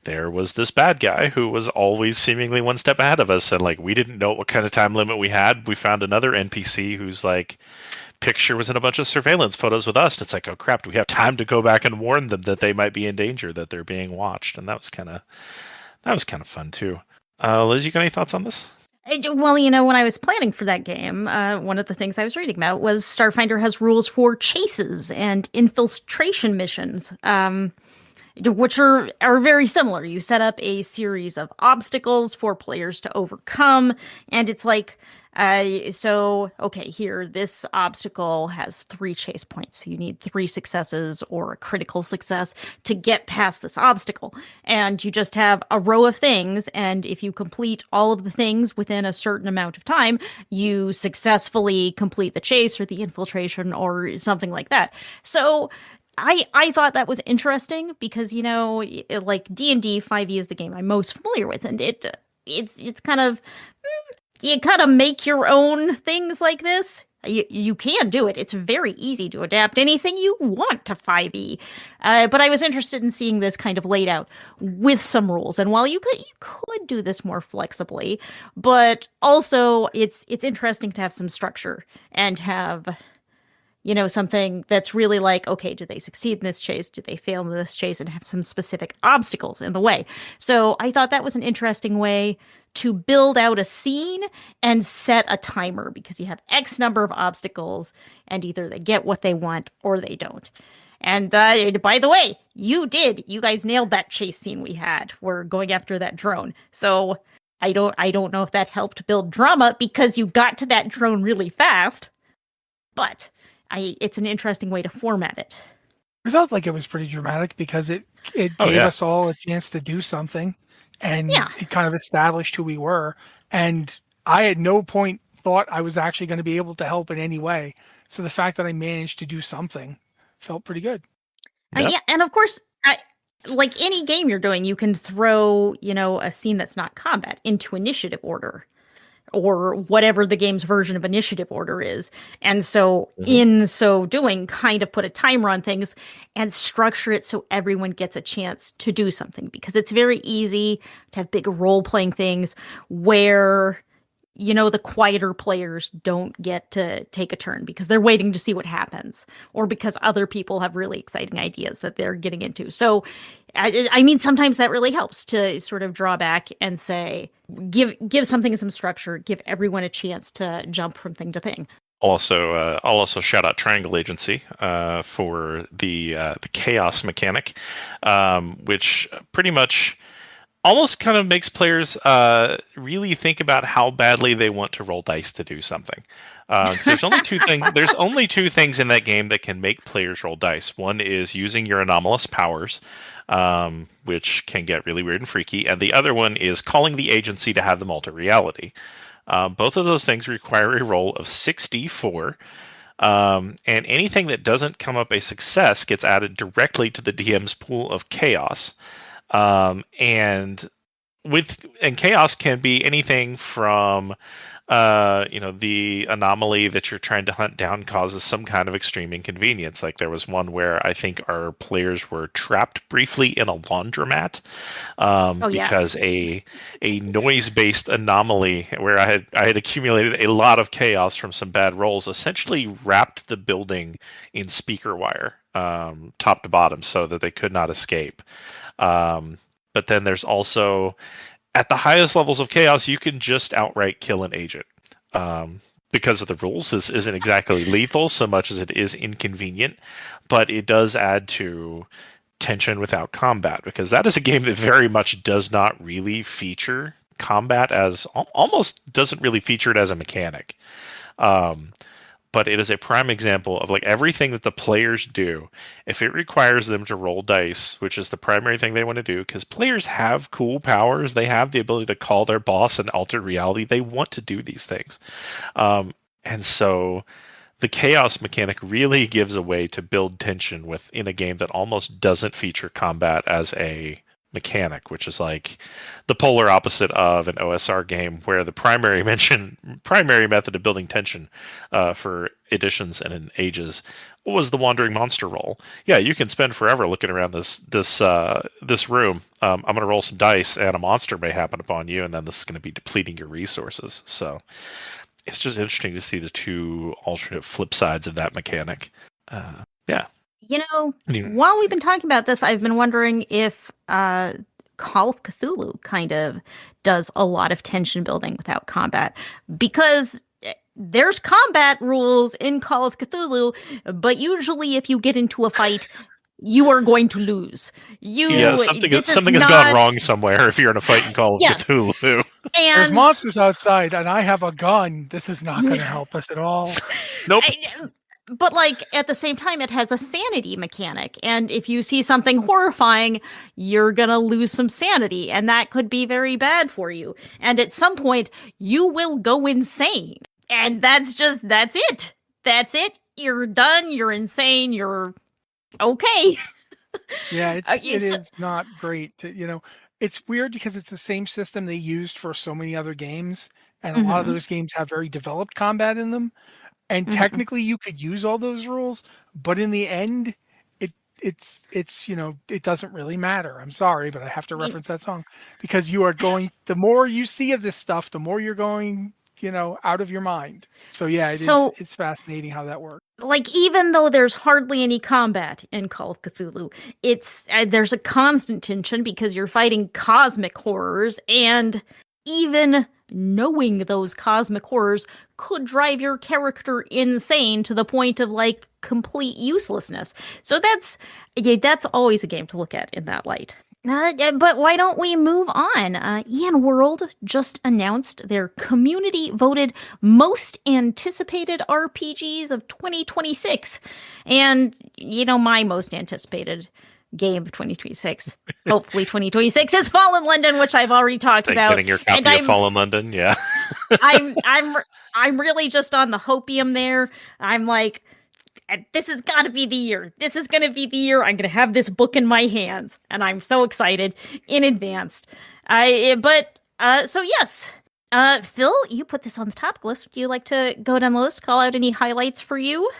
there was this bad guy who was always seemingly one step ahead of us, and like we didn't know what kind of time limit we had. We found another NPC whose like picture was in a bunch of surveillance photos with us. And it's like, oh crap, do we have time to go back and warn them that they might be in danger, that they're being watched? And that was kind of fun too. Liz, you got any thoughts on this? Well, when I was planning for that game, one of the things I was reading about was Starfinder has rules for chases and infiltration missions, which are very similar. You set up a series of obstacles for players to overcome, and it's like, here, this obstacle has 3 chase points. So you need 3 successes or a critical success to get past this obstacle. And you just have a row of things. And if you complete all of the things within a certain amount of time, you successfully complete the chase or the infiltration or something like that. So I thought that was interesting because, like D&D 5e is the game I'm most familiar with. And it's kind of... You kind of make your own things like this. You can do it. It's very easy to adapt anything you want to 5e. But I was interested in seeing this kind of laid out with some rules. And while you could do this more flexibly, but also it's interesting to have some structure and have something that's really like, okay, do they succeed in this chase? Do they fail in this chase? And have some specific obstacles in the way. So I thought that was an interesting way to build out a scene and set a timer, because you have X number of obstacles and either they get what they want or they don't. And by the way, you guys nailed that chase scene we had. We're going after that drone. So I don't know if that helped build drama because you got to that drone really fast, but it's an interesting way to format it. I felt like it was pretty dramatic because it gave us all a chance to do something, and it kind of established who we were. And I at no point thought I was actually going to be able to help in any way. So the fact that I managed to do something felt pretty good. Yeah, and of course, like any game you're doing, you can throw, a scene that's not combat into initiative order, or whatever the game's version of initiative order is. And so in so doing, kind of put a timer on things and structure it so everyone gets a chance to do something, because it's very easy to have big role-playing things where the quieter players don't get to take a turn because they're waiting to see what happens, or because other people have really exciting ideas that they're getting into. So, I mean, sometimes that really helps to sort of draw back and say, give something some structure, give everyone a chance to jump from thing to thing. Also, I'll also shout out Triangle Agency for the chaos mechanic, which pretty much almost kind of makes players really think about how badly they want to roll dice to do something. There's only two things. There's only two things in that game that can make players roll dice. One is using your anomalous powers, which can get really weird and freaky, and the other one is calling the agency to have them alter reality. Both of those things require a roll of 6d4. And anything that doesn't come up a success gets added directly to the DM's pool of chaos. And chaos can be anything from the anomaly that you're trying to hunt down causes some kind of extreme inconvenience. Like there was one where I think our players were trapped briefly in a laundromat because a noise-based anomaly where I had accumulated a lot of chaos from some bad rolls essentially wrapped the building in speaker wire top to bottom so that they could not escape. But then there's also, at the highest levels of chaos, you can just outright kill an agent. Because of the rules, this isn't exactly lethal so much as it is inconvenient, but it does add to tension without combat, because that is a game that very much does not really feature combat, as almost doesn't really feature it as a mechanic. But it is a prime example of like everything that the players do. If it requires them to roll dice, which is the primary thing they want to do, because players have cool powers, they have the ability to call their boss and alter reality. They want to do these things. And so the chaos mechanic really gives a way to build tension within a game that almost doesn't feature combat as a mechanic, which is like the polar opposite of an OSR game where the primary method of building tension for editions and in ages was the wandering monster roll. Yeah, you can spend forever looking around this room. I'm going to roll some dice and a monster may happen upon you, and then this is going to be depleting your resources. So it's just interesting to see the two alternate flip sides of that mechanic. Yeah. While we've been talking about this, I've been wondering if Call of Cthulhu kind of does a lot of tension building without combat, because there's combat rules in Call of Cthulhu, but usually if you get into a fight, you are going to lose. Something has gone wrong somewhere if you're in a fight in Call of Cthulhu. And there's monsters outside, and I have a gun. This is not going to help us at all. Nope. But at the same time, it has a sanity mechanic. And if you see something horrifying, you're going to lose some sanity. And that could be very bad for you. And at some point, you will go insane. And that's it. That's it. You're done. You're insane. You're okay. Yeah, it is not great. It's weird because it's the same system they used for so many other games. And a lot of those games have very developed combat in them. And technically you could use all those rules, but in the end, it doesn't really matter. I'm sorry, but I have to reference that song, because the more you see of this stuff, the more you're going, out of your mind. So yeah, it's fascinating how that works. like, even though there's hardly any combat in Call of Cthulhu, it's there's a constant tension because you're fighting cosmic horrors, and even knowing those cosmic horrors could drive your character insane to the point of like complete uselessness. So that's always a game to look at in that light. But why don't we move on? Ian World just announced their community-voted most anticipated RPGs of 2026. And, my most anticipated game of 2026. Hopefully 2026 is Fallen London, which I've already talked about. Getting your copy of Fallen London, yeah. I'm really just on the hopium there. I'm like, this has got to be the year. This is going to be the year I'm going to have this book in my hands, and I'm so excited in advance. So yes, Phil, you put this on the top list. Would you like to go down the list, call out any highlights for you?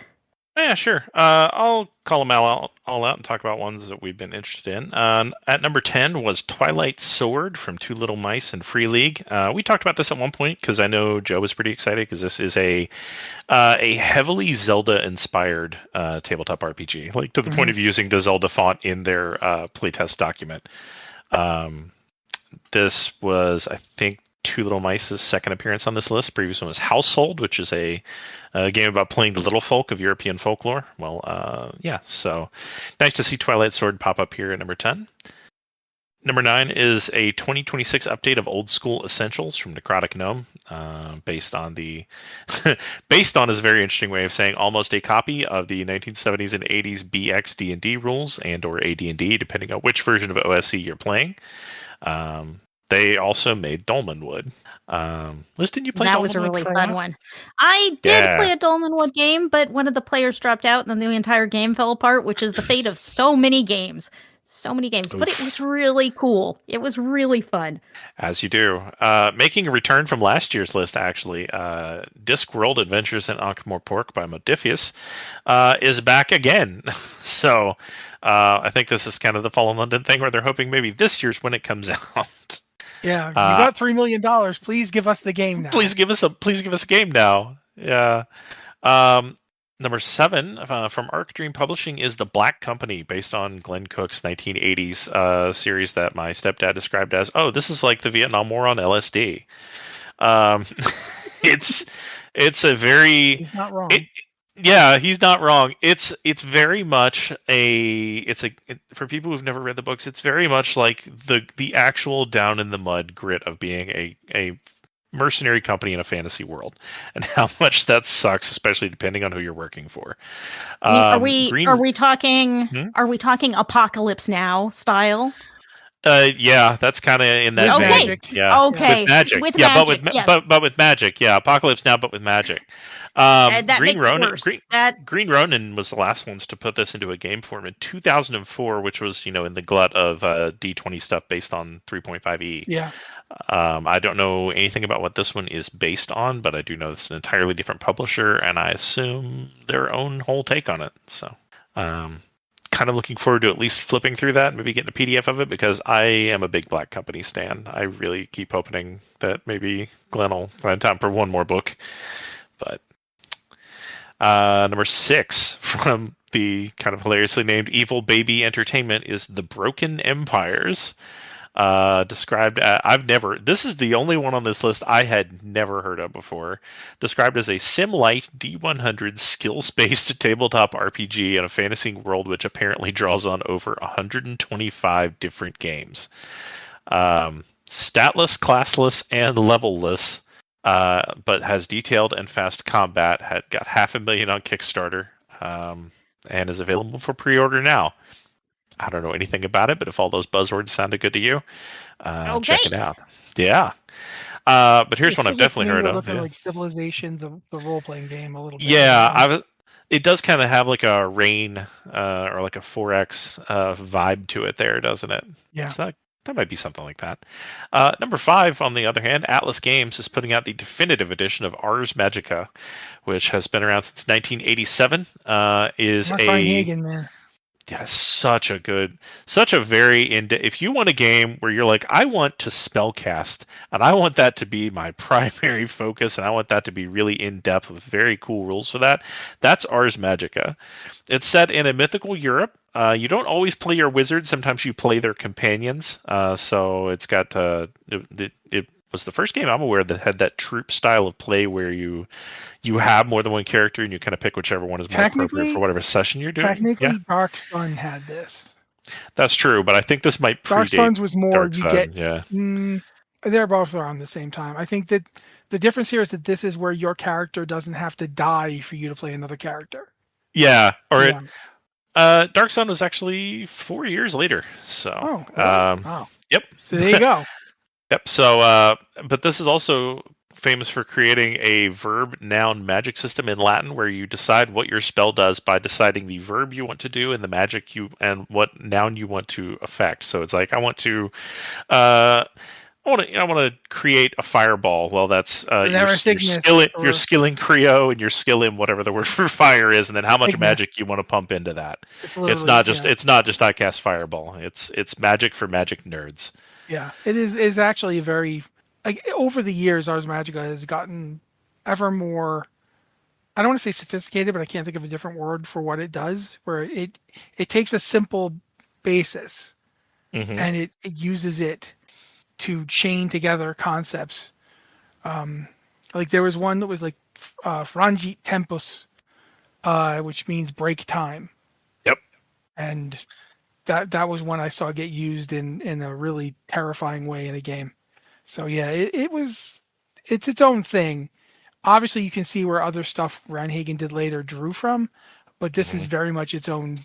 Yeah, sure. I'll call them all out and talk about ones that we've been interested in. At number 10 was Twilight Sword from Two Little Mice and Free League. We talked about this at one point because I know Joe was pretty excited because this is a heavily Zelda-inspired tabletop RPG, like to the point of using the Zelda font in their playtest document. This was, I think, Two Little Mice's second appearance on this list. Previous one was Household, which is a game about playing the little folk of European folklore. Well, so nice to see Twilight Sword pop up here at number 10. Number 9 is a 2026 update of Old School Essentials from Necrotic Gnome, based on is a very interesting way of saying almost a copy of the 1970s and 80s BX D&D rules and or AD&D, depending on which version of OSC you're playing. They also made Dolmenwood. Liz, didn't you play Dolmenwood? That was a really fun one. I did play a Dolmenwood game, but one of the players dropped out and then the entire game fell apart, which is the fate of so many games. So many games. Oof. But it was really cool. It was really fun. As you do. Making a return from last year's list, actually, Discworld Adventures in Ankh-Morpork by Modifius is back again. So I think this is kind of the Fallen London thing where they're hoping maybe this year's when it comes out. Yeah, you got $3 million. Please give us the game now. Please give us a game now. Yeah. Number 7 from Arc Dream Publishing is The Black Company, based on Glenn Cook's 1980s series that my stepdad described as, this is like the Vietnam War on LSD. It's a very... He's not wrong. He's not wrong. It's very much for people who've never read the books, it's very much like the actual down in the mud grit of being a mercenary company in a fantasy world, and how much that sucks, especially depending on who you're working for. Are we talking Apocalypse Now style? Yeah, that's kind of in that vein. Magic. Yeah. Okay. With magic. With magic, magic, yes. but with magic. Yeah, Apocalypse Now, but with magic. That Green makes Ronin. it worse. Green Ronin was the last ones to put this into a game form in 2004, which was in the glut of D20 stuff based on 3.5e. Yeah. I don't know anything about what this one is based on, but I do know it's an entirely different publisher, and I assume their own whole take on it. So, kind of looking forward to at least flipping through that and maybe getting a PDF of it, because I am a big Black Company stan. I really keep hoping that maybe Glenn will find time for one more book. But number 6 from the kind of hilariously named Evil Baby Entertainment is The Broken Empires. Described this is the only one on this list I had never heard of before. Described as a sim-light D100 skills-based tabletop RPG in a fantasy world which apparently draws on over 125 different games. Statless, classless, and levelless, but has detailed and fast combat. Got 500,000 on Kickstarter, and is available for pre-order now. I don't know anything about it, but if all those buzzwords sounded good to you, check it out. Yeah. But here's one I've definitely heard of. Yeah. Like Civilization, the role-playing game, a little bit. Yeah, it does kind of have like a Rain or like a 4X vibe to it there, doesn't it? Yeah. So that might be something like that. Number 5, on the other hand, Atlas Games is putting out the definitive edition of Ars Magica, which has been around since 1987. Mark Hagen, man. Yeah, such a very if you want a game where you're like, I want to spellcast and I want that to be my primary focus and I want that to be really in depth with very cool rules for that, that's Ars Magica. It's set in a mythical Europe. You don't always play your wizards. Sometimes you play their companions. So it's got it was the first game I'm aware that had that troop style of play where you have more than one character and you kind of pick whichever one is more appropriate for whatever session you're doing. Technically, Dark Sun had this. That's true, but I think this might predate Dark Suns was more Dark you Sun, get. Yeah. They're both around the same time. I think that the difference here is that this is where your character doesn't have to die for you to play another character. Yeah, or Yeah. Dark Sun was actually 4 years later. So, Oh, really? Wow. Yep. So there you go. Yep. So, but this is also famous for creating a verb noun magic system in Latin where you decide what your spell does by deciding the verb you want to do and the magic and what noun you want to affect. So it's like I want to create a fireball. Well, that's your skill in Creo and your skill in whatever the word for fire is, and then how much magic you want to pump into that. It's not just I cast fireball. It's magic for magic nerds. Yeah, it is actually very over the years, Ars Magica has gotten ever more. I don't want to say sophisticated, but I can't think of a different word for what it does. Where it takes a simple basis and it uses it to chain together concepts. Like there was one that was like frangit tempus, which means break time. Yep. And that was one I saw get used in a really terrifying way in a game. So yeah, it's its own thing. Obviously, you can see where other stuff Ranhagen did later drew from, but this is very much its own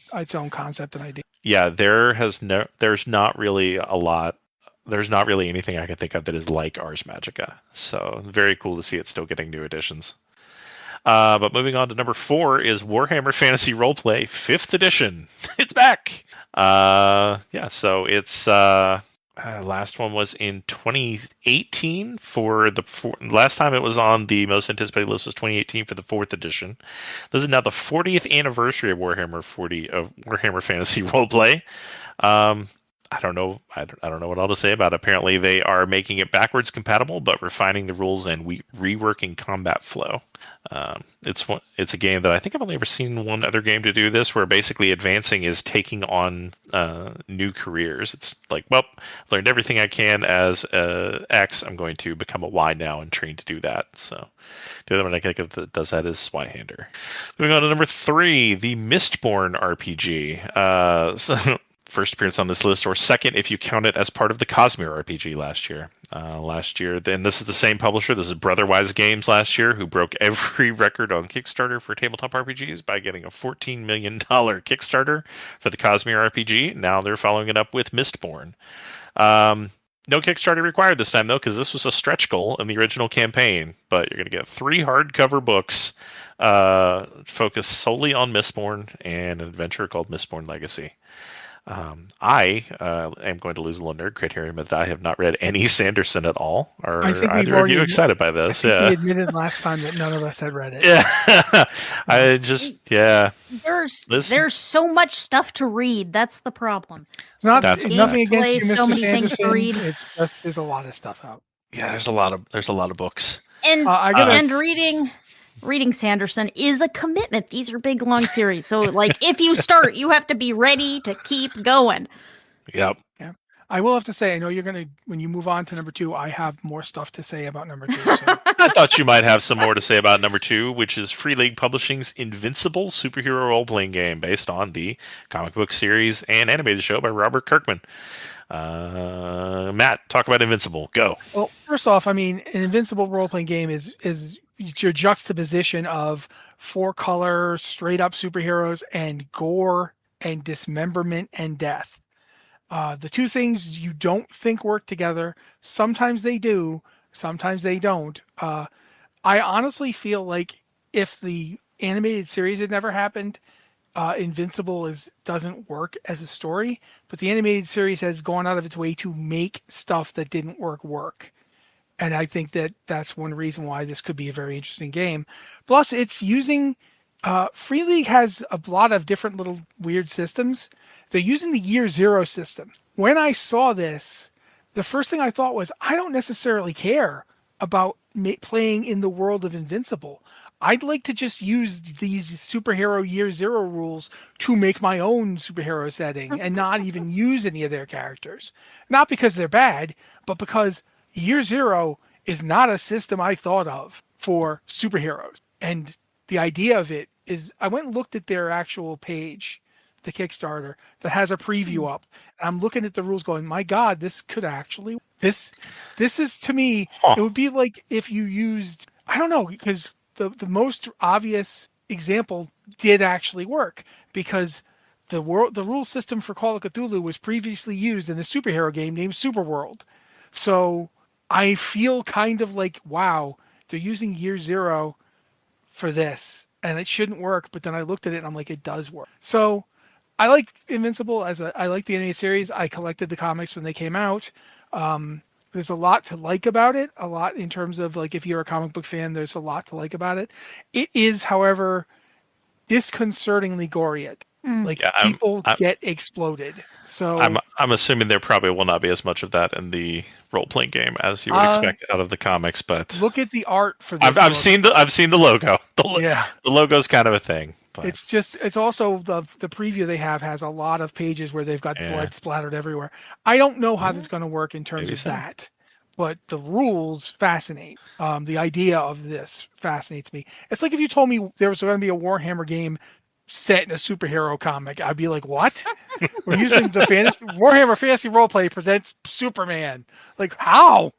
concept and idea. Yeah, there's not really a lot. There's not really anything I can think of that is like Ars Magica. So very cool to see it still getting new editions. But moving on to number 4 is Warhammer Fantasy Roleplay 5th edition. It's back. So it's last one was in 2018 last time it was on the most anticipated list was 2018 for the 4th edition. This is now the 40th anniversary of Warhammer Fantasy Roleplay. I don't know what all to say about it. Apparently they are making it backwards compatible, but refining the rules and reworking combat flow. It's a game that I think I've only ever seen one other game to do this, where basically advancing is taking on new careers. It's like, well, learned everything I can as X. I'm going to become a Y now and train to do that. So the other one I think of that does that is Swyhander. Moving on to number 3, the Mistborn RPG. First appearance on this list, or second if you count it as part of the Cosmere RPG last year. Then this is the same publisher. This is Brotherwise Games last year, who broke every record on Kickstarter for tabletop RPGs by getting a $14 million Kickstarter for the Cosmere RPG. Now they're following it up with Mistborn. No Kickstarter required this time, though, because this was a stretch goal in the original campaign. But you're going to get 3 hardcover books focused solely on Mistborn and an adventure called Mistborn Legacy. I am going to lose a little nerd cred here, but I have not read any Sanderson at all. Are either of you excited by this? We admitted last time that none of us had read it. Yeah. There's so much stuff to read. That's the problem. Nothing against you, so Mr. many things to Sanderson. read. It's just there's a lot of stuff out. Yeah, there's a lot of books. And reading Sanderson is a commitment. These are big, long series. So, like, if you start, you have to be ready to keep going. Yep. Yeah. I will have to say, I know you're going to, when you move on to number 2, I have more stuff to say about number 2. So. I thought you might have some more to say about number 2, which is Free League Publishing's Invincible superhero role-playing game based on the comic book series and animated show by Robert Kirkman. Matt, talk about Invincible. Go. Well, first off, I mean, an Invincible role-playing game is your juxtaposition of 4-color, straight-up superheroes and gore and dismemberment and death. The two things you don't think work together. Sometimes they do, sometimes they don't. I honestly feel like if the animated series had never happened, Invincible doesn't work as a story, but the animated series has gone out of its way to make stuff that didn't work. And I think that that's one reason why this could be a very interesting game. Plus, it's using Free League has a lot of different little weird systems. They're using the Year Zero system. When I saw this, the first thing I thought was, I don't necessarily care about playing in the world of Invincible. I'd like to just use these superhero Year Zero rules to make my own superhero setting and not even use any of their characters. Not because they're bad, but because Year Zero is not a system I thought of for superheroes. And the idea of it is, I went and looked at their actual page, the Kickstarter, that has a preview up. And I'm looking at the rules going, my God, this could actually, this is, to me, it would be like if you used, I don't know, because the most obvious example did actually work, because the rule system for Call of Cthulhu was previously used in a superhero game named Superworld. So I feel kind of like, wow, they're using Year Zero for this, and it shouldn't work. But then I looked at it and I'm like, it does work. So I like Invincible I like the NA series. I collected the comics when they came out. There's a lot to like about it. A lot in terms of, like, if you're a comic book fan, there's a lot to like about it. It is, however, disconcertingly gory. People get exploded. So I'm assuming there probably will not be as much of that in the role playing game as you would expect out of the comics. But look at the art for this. I've seen the logo. The logo's kind of a thing. But. It's also the preview they have has a lot of pages where they've got blood splattered everywhere. I don't know how this is going to work in terms of that, but the rules fascinate. The idea of this fascinates me. It's like if you told me there was going to be a Warhammer game set in a superhero comic, I'd be like, what? We're using the Warhammer Fantasy Roleplay presents Superman. Like, how?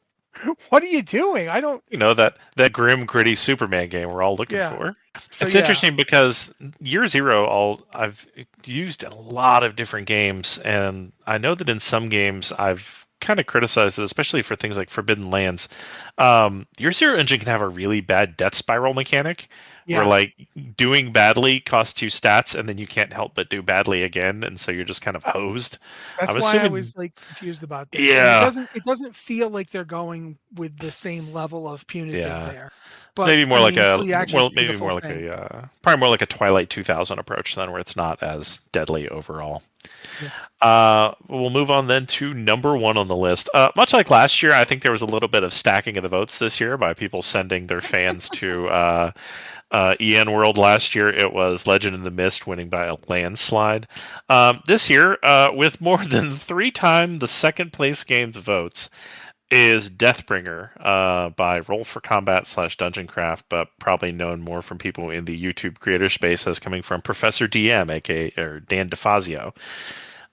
What are you doing? I don't... that grim, gritty Superman game we're all looking for. So, it's interesting because Year Zero, I've used in a lot of different games, and I know that in some games I've kind of criticized it, especially for things like Forbidden Lands. Year Zero engine can have a really bad death spiral mechanic, where like doing badly costs you stats, and then you can't help but do badly again, and so you're just kind of hosed. That's why I was like confused about this. Yeah, it doesn't feel like they're going with the same level of punitive there. But maybe more like a probably more like a Twilight 2000 approach then, where it's not as deadly overall. We'll move on then to number 1 on the list. Much like last year, I think there was a little bit of stacking of the votes this year by people sending their fans to EN World. Last year, it was Legend in the Mist winning by a landslide. This year, with more than 3 times the second place game's votes, is Deathbringer by Roll for Combat / Dungeon Craft, but probably known more from people in the YouTube creator space as coming from Professor DM, aka or Dan DeFazio.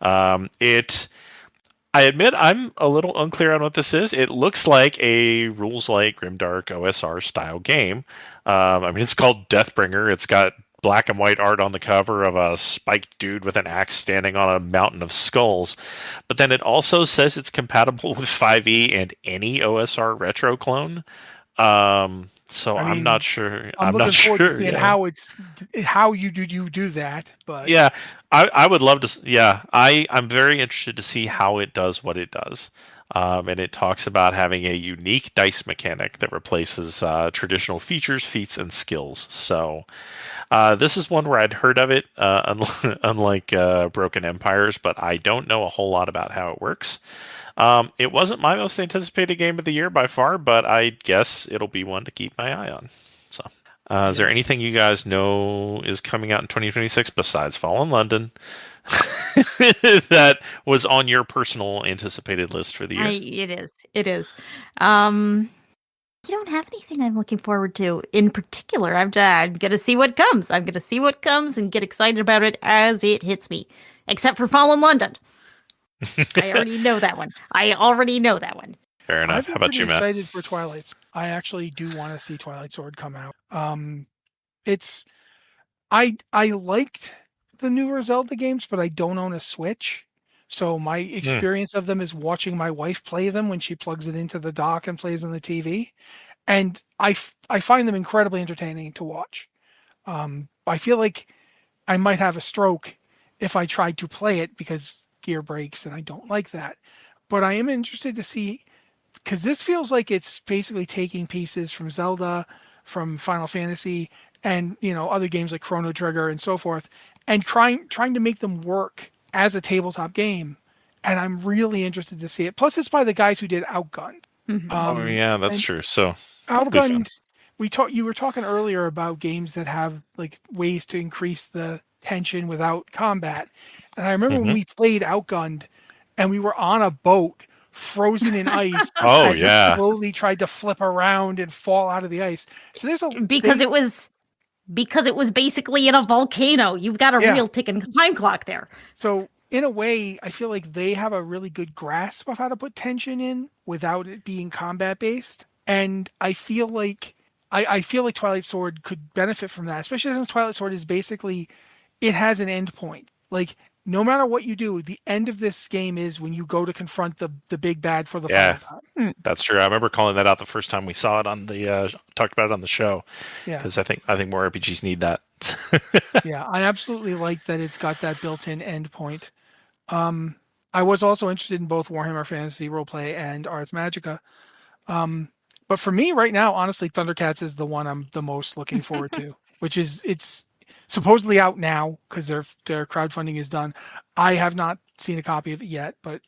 I admit I'm a little unclear on what this is. It looks like a rules like Grimdark OSR style game. It's called Deathbringer. It's got black and white art on the cover of a spiked dude with an axe standing on a mountain of skulls. But then it also says it's compatible with 5e and any OSR retro clone. So I'm not sure. I'm not forward sure to seeing how you do that. But yeah, I would love to. Yeah, I'm very interested to see how it does what it does. And it talks about having a unique dice mechanic that replaces traditional features, feats, and skills. So this is one where I'd heard of it, unlike Broken Empires, but I don't know a whole lot about how it works. It wasn't my most anticipated game of the year by far, but I guess it'll be one to keep my eye on. So, is there anything you guys know is coming out in 2026 besides Fallen London that was on your personal anticipated list for the year? It is. You don't have anything I'm looking forward to in particular. I'm going to see what comes. I'm going to see what comes and get excited about it as it hits me, except for Fallen London. I already know that one. Fair enough. How about you, Matt? I'm excited for Twilight. I actually do want to see Twilight Sword come out. I liked the newer Zelda games, but I don't own a Switch. So my experience of them is watching my wife play them when she plugs it into the dock and plays on the TV. And I find them incredibly entertaining to watch. I feel like I might have a stroke if I tried to play it because gear breaks and I don't like that. But I am interested to see, because this feels like it's basically taking pieces from Zelda, from Final Fantasy, and other games like Chrono Trigger and so forth, and trying to make them work as a tabletop game. And I'm really interested to see it. Plus, it's by the guys who did Outgunned. Oh yeah, that's true. So Outgunned. You were talking earlier about games that have like ways to increase the tension without combat, and I remember when we played Outgunned, and we were on a boat frozen in ice as it slowly tried to flip around and fall out of the ice. So there's because it was basically in a volcano. You've got a real ticking time clock there. So in a way, I feel like they have a really good grasp of how to put tension in without it being combat based, and I feel like Twilight Sword could benefit from that, especially since Twilight Sword is basically, it has an end point. Like, no matter what you do, the end of this game is when you go to confront the big bad for the final time. That's true. I remember calling that out the first time we saw it on the talked about it on the show. Yeah, because I think more RPGs need that. Yeah, I absolutely like that it's got that built-in end point. I was also interested in both Warhammer Fantasy Roleplay and Ars Magica. But for me right now, honestly, Thundercats is the one I'm the most looking forward to, it's supposedly out now because their crowdfunding is done. I have not seen a copy of it yet, but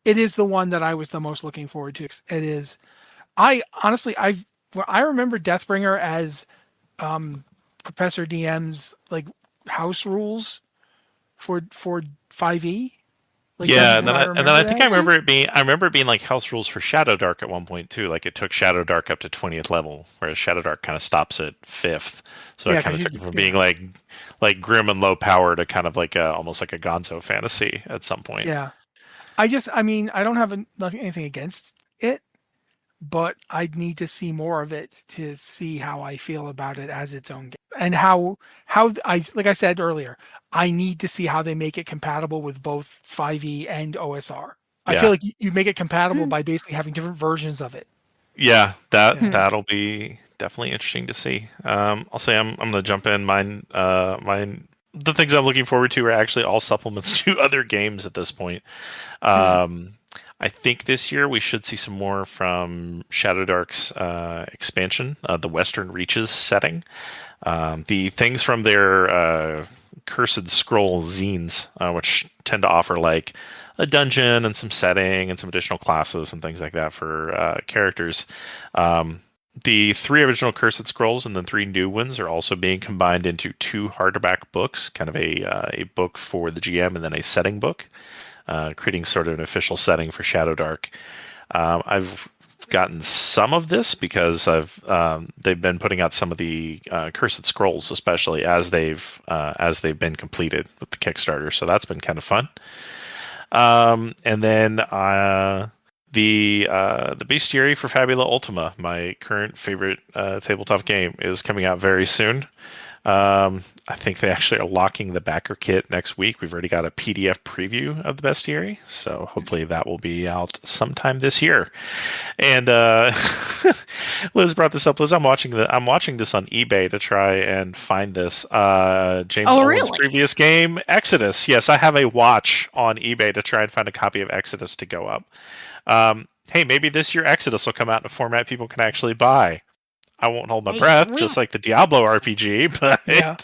it is the one that I was the most looking forward to. It is. I remember Deathbringer as Professor DM's like house rules for 5e. Like, and then I think I remember it being like house rules for Shadowdark at one point too. Like it took Shadowdark up to 20th level, whereas Shadowdark kind of stops at 5th. So it kind of took it from being like grim and low power to kind of like almost like a Gonzo fantasy at some point. Yeah, I don't have anything against it, but I'd need to see more of it to see how I feel about it as its own game, and how like I said earlier, I need to see how they make it compatible with both 5e and OSR. I feel like you make it compatible by basically having different versions of it. Yeah, that'll be definitely interesting to see. I'll say I'm going to jump in. Mine, the things I'm looking forward to are actually all supplements to other games at this point. I think this year we should see some more from Shadowdark's expansion, the Western Reaches setting. The things from their Cursed Scroll zines, which tend to offer like a dungeon and some setting and some additional classes and things like that for characters. The 3 original Cursed Scrolls and the 3 new ones are also being combined into 2 hardback books, kind of a book for the GM and then a setting book, creating sort of an official setting for Shadowdark. I've gotten some of this because they've been putting out some of the Cursed Scrolls, especially as they've been completed with the Kickstarter. So that's been kind of fun. And then the Bestiary for Fabula Ultima, my current favorite tabletop game, is coming out very soon. I think they actually are locking the backer kit next week. We've already got a PDF preview of the Bestiary, so hopefully that will be out sometime this year. And Liz brought this up. Liz, I'm watching this on eBay to try and find this. James Owen's previous game, Exodus. Yes, I have a watch on eBay to try and find a copy of Exodus to go up. Hey, maybe this year Exodus will come out in a format people can actually buy. I won't hold my breath, just like the Diablo RPG, but... Yeah.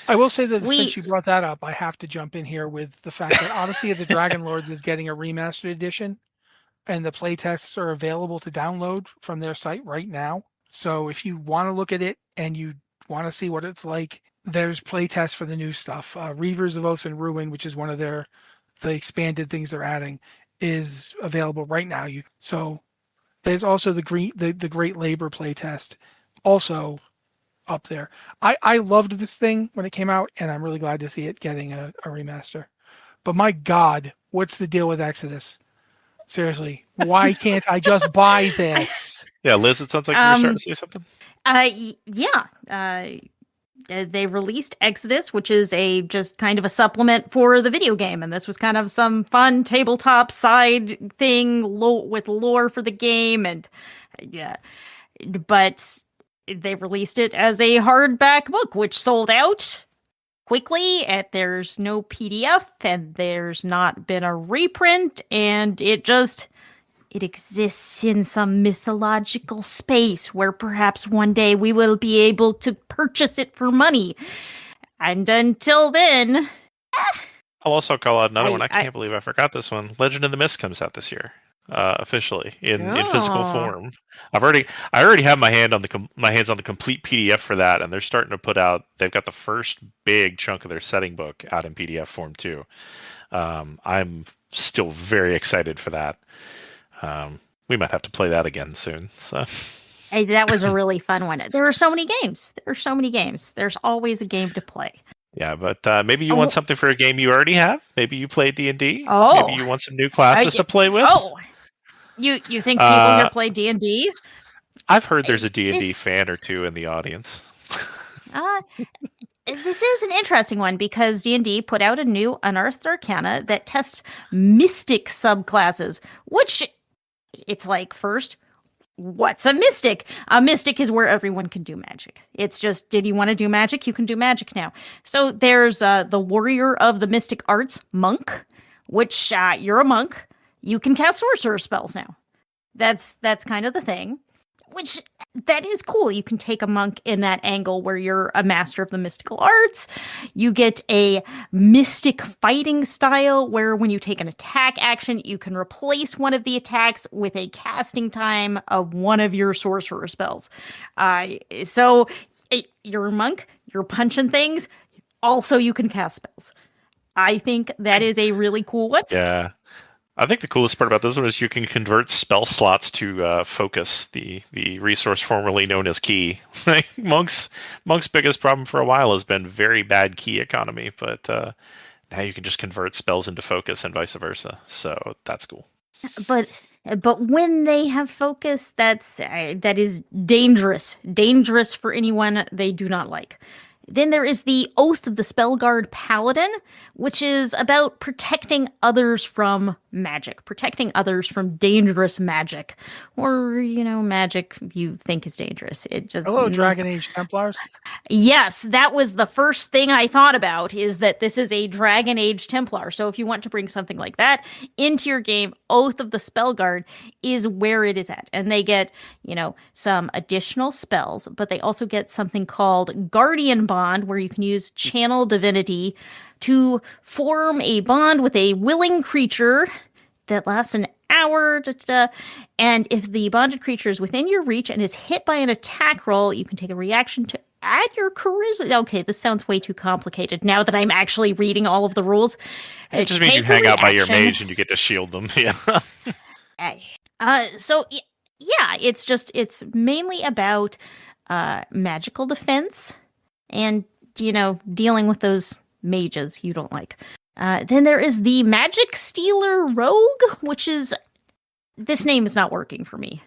I will say that since you brought that up, I have to jump in here with the fact that Odyssey of the Dragon Lords is getting a remastered edition, and the playtests are available to download from their site right now. So if you want to look at it and you want to see what it's like, there's playtests for the new stuff. Reavers of Oath and Ruin, which is one of the expanded things they're adding, is available right now. So there's also the Great Labor playtest, also up there. I loved this thing when it came out, and I'm really glad to see it getting a remaster. But my God, what's the deal with Exodus? Seriously, why can't I just buy this? Yeah, Liz, it sounds like you're starting to say something. They released Exodus, which is just kind of a supplement for the video game, and this was kind of some fun tabletop side thing with lore for the game, and but they released it as a hardback book, which sold out quickly, and there's no PDF, and there's not been a reprint, and it just It exists in some mythological space where perhaps one day we will be able to purchase it for money. And until then... I'll also call out another one. I can't believe I forgot this one. Legend of the Mist comes out this year, officially in physical form. I already have my hands on the complete PDF for that, and they're starting to put out. They've got the first big chunk of their setting book out in PDF form too. I'm still very excited for that. We might have to play that again soon. So. Hey, that was a really fun one. There are so many games. There's always a game to play. Yeah, but maybe you want something for a game you already have. Maybe you play D&D. Oh. Maybe you want some new classes to play with. Oh, you think people here play D&D? I've heard there's a D&D fan or two in the audience. This is an interesting one because D&D put out a new Unearthed Arcana that tests mystic subclasses, which it's like, first, what's a mystic? A mystic is where everyone can do magic. It's just, did you want to do magic? You can do magic now. So there's the Warrior of the Mystic Arts monk, which you're a monk. You can cast sorcerer spells now. That's kind of the thing, which that is cool. You can take a monk in that angle where you're a master of the mystical arts. You get a mystic fighting style where when you take an attack action, you can replace one of the attacks with a casting time of one of your sorcerer spells. So you're a monk, you're punching things. Also, you can cast spells. I think that is a really cool one. Yeah. I think the coolest part about this one is you can convert spell slots to focus, the resource formerly known as key. Monk's biggest problem for a while has been very bad key economy, but now you can just convert spells into focus and vice versa. So that's cool. But when they have focus, that is dangerous for anyone they do not like. Then there is the Oath of the Spellguard Paladin, which is about protecting others from magic, protecting others from dangerous magic, or, magic you think is dangerous. Hello, Dragon Age Templars. Yes, that was the first thing I thought about, is that this is a Dragon Age Templar. So if you want to bring something like that into your game, Oath of the Spellguard is where it is at. And they get, some additional spells, but they also get something called Guardian Bond, where you can use Channel Divinity to form a bond with a willing creature that lasts an hour. And if the bonded creature is within your reach and is hit by an attack roll, you can take a reaction to add your charisma. Okay, this sounds way too complicated now that I'm actually reading all of the rules. It just means you hang out by your mage and you get to shield them. Yeah. So yeah, it's mainly about magical defense and, dealing with those mages you don't like. Then there is the Magic Stealer Rogue, which is, this name is not working for me.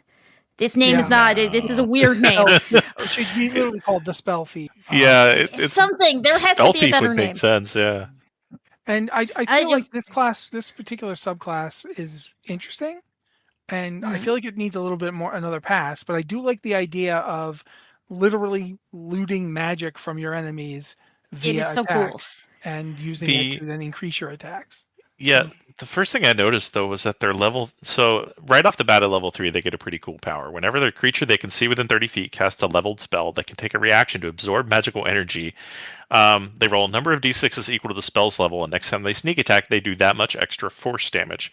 This name is not, this is a weird name. It should be literally called the Spell Thief. Yeah, it's something. There has to be a better would name. Make sense, yeah. And I feel like this particular subclass is interesting. And I feel like it needs a little bit more, another pass. But I do like the idea of literally looting magic from your enemies via attacks and using it to then increase your attacks. Yeah, the first thing I noticed, though, was that their level... So, right off the bat at level 3, they get a pretty cool power. Whenever their creature they can see within 30 feet casts a leveled spell, they can take a reaction to absorb magical energy. They roll a number of d6s equal to the spell's level, and next time they sneak attack, they do that much extra force damage.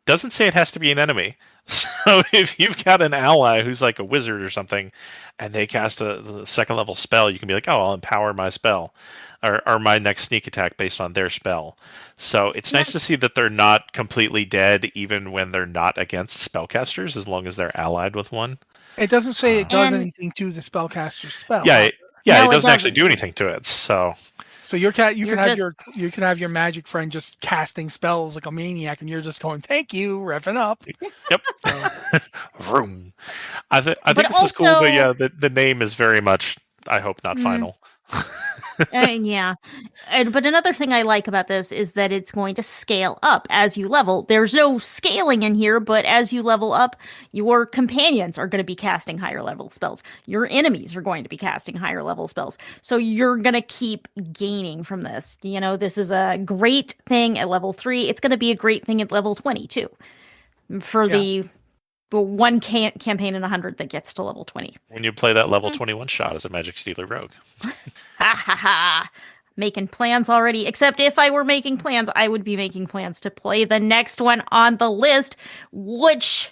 Doesn't say it has to be an enemy. So if you've got an ally who's like a wizard or something, and they cast a second level spell, you can be like, oh, I'll empower my spell, or my next sneak attack based on their spell. So it's nice to see that they're not completely dead, even when they're not against spellcasters, as long as they're allied with one. It doesn't say it does anything to the spellcaster's spell. Yeah, it doesn't actually do anything to it. So you can have your magic friend just casting spells like a maniac, and you're just going, "Thank you, revving up." Yep. Vroom. I think this is cool, but yeah, the name is very much, I hope, not final. Yeah. But another thing I like about this is that it's going to scale up as you level. There's no scaling in here, but as you level up, your companions are going to be casting higher level spells. Your enemies are going to be casting higher level spells. So you're going to keep gaining from this. This is a great thing at level 3. It's going to be a great thing at level 20 too. for the one campaign in 100 that gets to level 20. When you play that level 21 shot as a Magic Stealer Rogue. Ha ha ha. Making plans already. Except if I were making plans, I would be making plans to play the next one on the list, which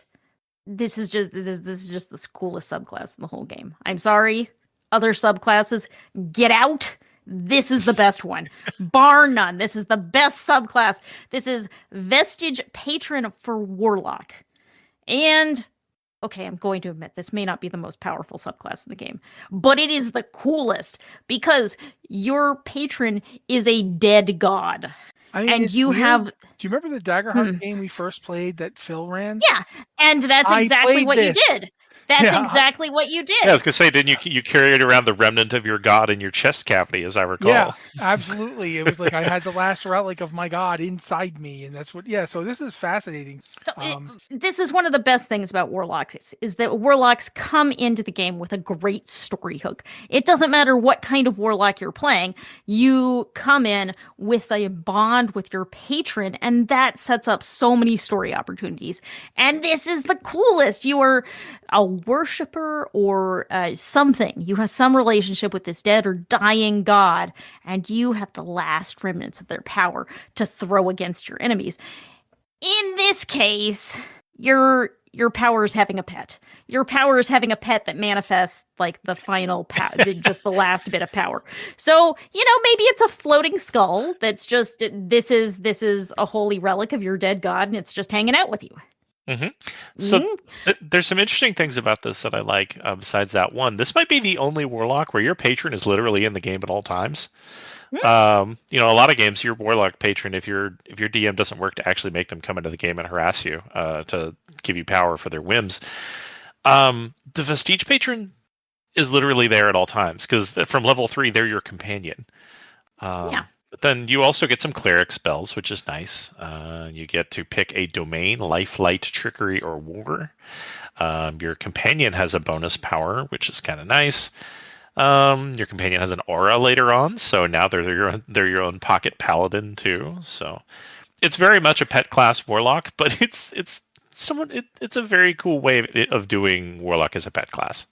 this is just the coolest subclass in the whole game. I'm sorry, other subclasses, get out. This is the best one, bar none. This is the best subclass. This is Vestige Patron for Warlock. And okay, I'm going to admit this may not be the most powerful subclass in the game, but it is the coolest because your patron is a dead god. I mean, and you have. Do you remember the Daggerheart game we first played that Phil ran? Yeah, and that's exactly what you did. That's exactly what you did. Yeah, I was gonna say, didn't you carried around the remnant of your god in your chest cavity, as I recall? Yeah, absolutely. It was like I had the last relic of my god inside me, and that's what. Yeah, so this is fascinating. So this is one of the best things about Warlocks is that Warlocks come into the game with a great story hook. It doesn't matter what kind of Warlock you're playing, you come in with a bond with your patron, and that sets up so many story opportunities. And this is the coolest. You are a worshiper or something. You have some relationship with this dead or dying god, and you have the last remnants of their power to throw against your enemies. In this case, your power is having a pet. Your power is having a pet that manifests like the final just the last bit of power. So, maybe it's a floating skull that's just this is a holy relic of your dead god, and it's just hanging out with you. Mm-hmm. So there's some interesting things about this that I like. Besides that one, this might be the only Warlock where your patron is literally in the game at all times. A lot of games, your Warlock patron, if your DM doesn't work to actually make them come into the game and harass you to give you power for their whims, the Vestige patron is literally there at all times because from level 3 they're your companion. But then you also get some cleric spells, which is nice. You get to pick a domain, life, light, trickery, or war. Your companion has a bonus power, which is kind of nice. Your companion has an aura later on, so now they're your own pocket paladin too. So it's very much a pet class Warlock, but it's a very cool way of doing Warlock as a pet class.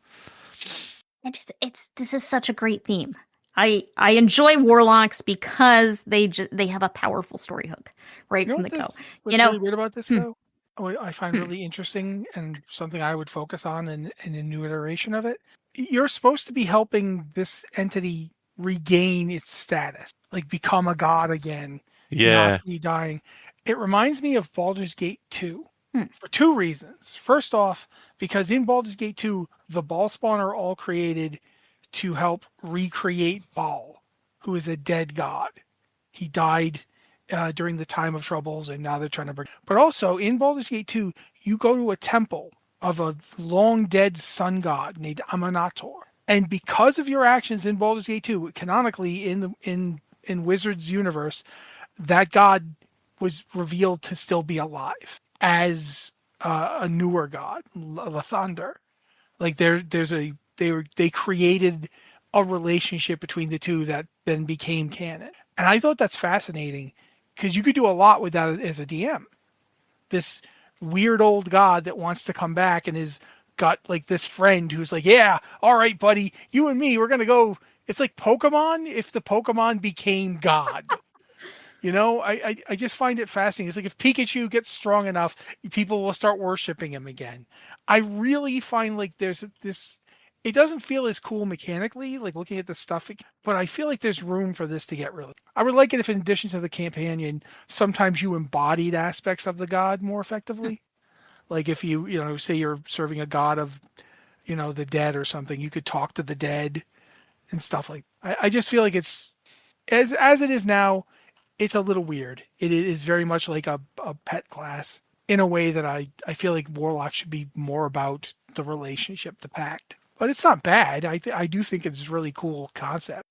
This is such a great theme. I enjoy Warlocks because they have a powerful story hook right from the go. What's really weird about this though, what I find really interesting and something I would focus on in a new iteration of it. You're supposed to be helping this entity regain its status, like become a god again. Yeah, not be dying. It reminds me of Baldur's Gate 2 for two reasons. First off, because in Baldur's Gate 2, the Ballspawn are all created to help recreate Baal, who is a dead god. He died during the time of troubles, and now they're trying to bring. But also in Baldur's Gate 2, you go to a temple of a long dead sun god named Aminator, and because of your actions in Baldur's Gate 2, canonically in Wizards universe, that god was revealed to still be alive as a newer god, Lathander. Like they created a relationship between the two that then became canon. And I thought that's fascinating because you could do a lot with that as a DM. This weird old god that wants to come back and has got like this friend who's like, yeah, all right, buddy, you and me, we're going to go. It's like Pokemon if the Pokemon became God. I just find it fascinating. It's like if Pikachu gets strong enough, people will start worshiping him again. I really find like there's this, it doesn't feel as cool mechanically, like looking at the stuff, but I feel like there's room for this to get really. I would like it if in addition to the companion, sometimes you embodied aspects of the god more effectively. Like if you say you're serving a god of, the dead or something, you could talk to the dead and stuff like I just feel like it's, as it is now, it's a little weird. It is very much like a pet class in a way that I feel like Warlock should be more about the relationship, the pact. But it's not bad. I do think it's a really cool concept.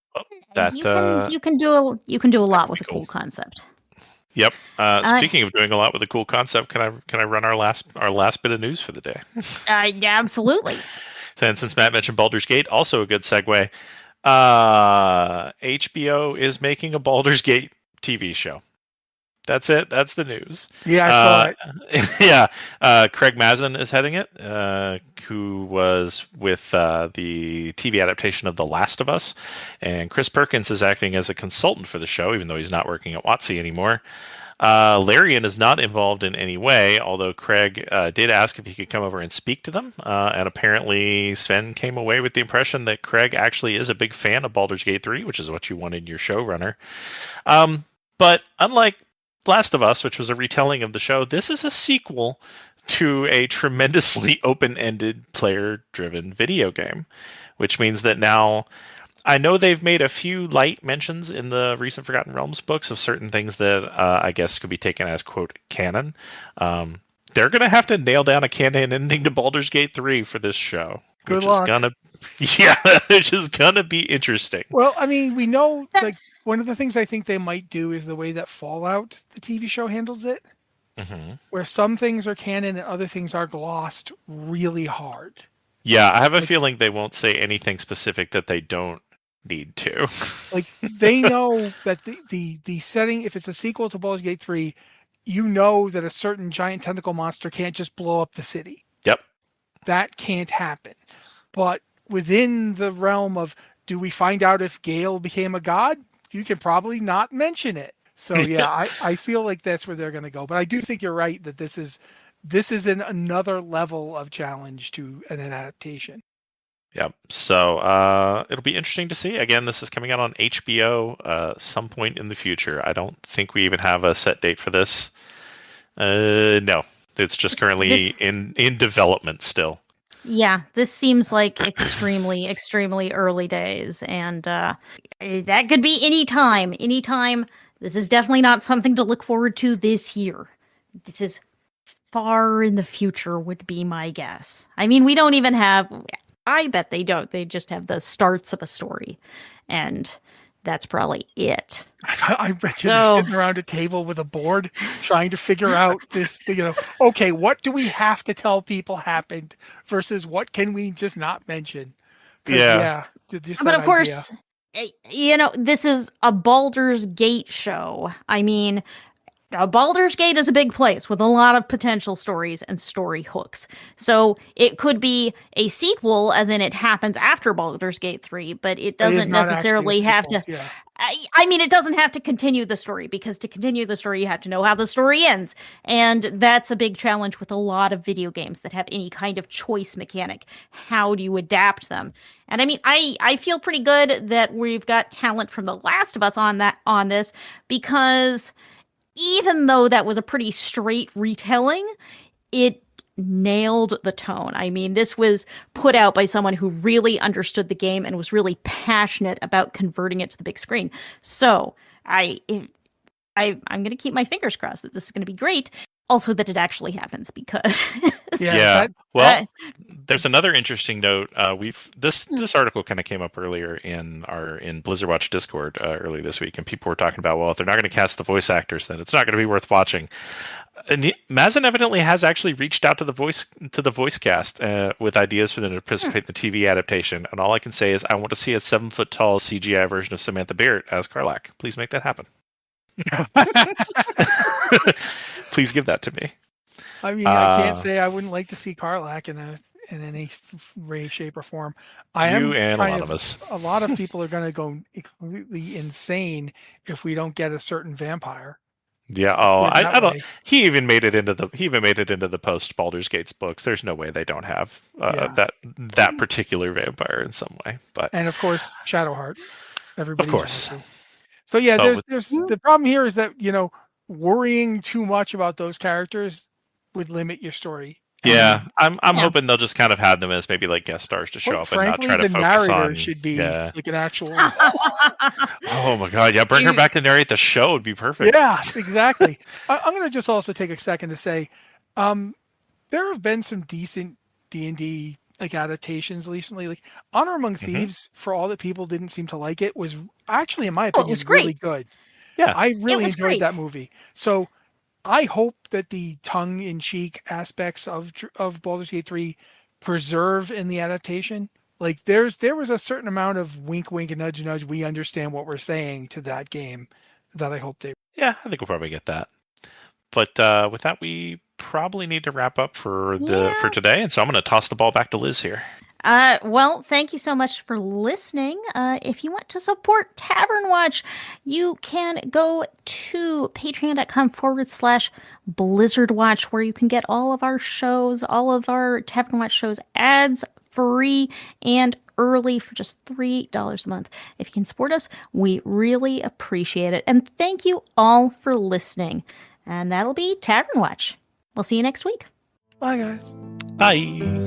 You can do a lot with a cool concept. Yep. Speaking of doing a lot with a cool concept, can I run our last bit of news for the day? Yeah, absolutely. And since Matt mentioned Baldur's Gate, also a good segue. HBO is making a Baldur's Gate TV show. That's it. That's the news. Yeah, I saw it. Yeah. Craig Mazin is heading it, who was with the TV adaptation of The Last of Us. And Chris Perkins is acting as a consultant for the show, even though he's not working at WotC anymore. Larian is not involved in any way, although Craig did ask if he could come over and speak to them. And apparently Sven came away with the impression that Craig actually is a big fan of Baldur's Gate 3, which is what you wanted your showrunner. But unlike Last of Us, which was a retelling of the show, this is a sequel to a tremendously open-ended, player-driven video game, which means that now I know they've made a few light mentions in the recent Forgotten Realms books of certain things that I guess could be taken as, quote, canon. They're going to have to nail down a canon ending to Baldur's Gate 3 for this show. Good luck. Which is going to be interesting. Well, I mean, we know like one of the things I think they might do is the way that Fallout, the TV show, handles it, where some things are canon and other things are glossed really hard. Yeah, I have a feeling they won't say anything specific that they don't need to. Like, they know that the setting, if it's a sequel to Baldur's Gate 3, you know that a certain giant tentacle monster can't just blow up the city. Yep. That can't happen. But within the realm of, do we find out if Gale became a god? You can probably not mention it. So yeah, I feel like that's where they're going to go. But I do think you're right that this is another level of challenge to an adaptation. Yep. So it'll be interesting to see. Again, this is coming out on HBO some point in the future. I don't think we even have a set date for this. No, it's just currently in development still. Yeah, this seems like extremely, extremely early days, and that could be any time. Anytime. This is definitely not something to look forward to this year. This is far in the future, would be my guess. I mean, we don't even have. I bet they don't. They just have the starts of a story, and that's probably it. I bet you they're sitting around a table with a board trying to figure out this, okay, what do we have to tell people happened versus what can we just not mention? But of course, this is a Baldur's Gate show. I mean, Baldur's Gate is a big place with a lot of potential stories and story hooks. So it could be a sequel, as in it happens after Baldur's Gate 3, but it doesn't necessarily have to. Yeah. I mean, it doesn't have to continue the story, because to continue the story, you have to know how the story ends. And that's a big challenge with a lot of video games that have any kind of choice mechanic. How do you adapt them? And I mean, I feel pretty good that we've got talent from The Last of Us on this, because even though that was a pretty straight retelling, it nailed the tone. I mean, this was put out by someone who really understood the game and was really passionate about converting it to the big screen. So I'm going to keep my fingers crossed that this is going to be great. Also, that it actually happens, because there's another interesting note. This article kind of came up earlier in Blizzard Watch Discord early this week, and people were talking about, well, if they're not going to cast the voice actors, then it's not going to be worth watching. And Mazin evidently has actually reached out to the voice cast with ideas for them to participate in the TV adaptation. And all I can say is, I want to see a 7-foot-tall CGI version of Samantha Beard as Karlach. Please make that happen. Please give that to me. I mean, I can't say I wouldn't like to see Karlach in any way, shape, or form. A lot of people are going to go completely insane if we don't get a certain vampire. Yeah. Oh, I don't. He even made it into the post Baldur's Gates books. There's no way they don't have that particular vampire in some way. And of course, Shadowheart. Everybody. Of course. So yeah, there's the problem here is that worrying too much about those characters would limit your story. Yeah, I'm hoping they'll just kind of have them as maybe like guest stars to show up and not try to focus on. The narrator should be like an actual. Oh my god! Yeah, bring her back to narrate the show would be perfect. Yeah, exactly. I'm going to just also take a second to say, there have been some decent D&D like adaptations recently. Like Honor Among Thieves, for all that people didn't seem to like it, was actually, in my opinion, really good. Yeah, I really enjoyed that movie. So I hope that the tongue-in-cheek aspects of Baldur's Gate 3 preserve in the adaptation. Like there was a certain amount of wink, wink, and nudge, nudge. We understand what we're saying to that game. That I hope they. Yeah, I think we'll probably get that. But with that, we probably need to wrap up for Yeah. today, and so I'm going to toss the ball back to Liz here. Well, thank you so much for listening. If you want to support Tavern Watch, you can go to patreon.com/Blizzard Watch, where you can get all of our shows, all of our Tavern Watch shows, ads free and early for just $3 a month. If you can support us, we really appreciate it. And thank you all for listening. And that'll be Tavern Watch. We'll see you next week. Bye, guys. Bye.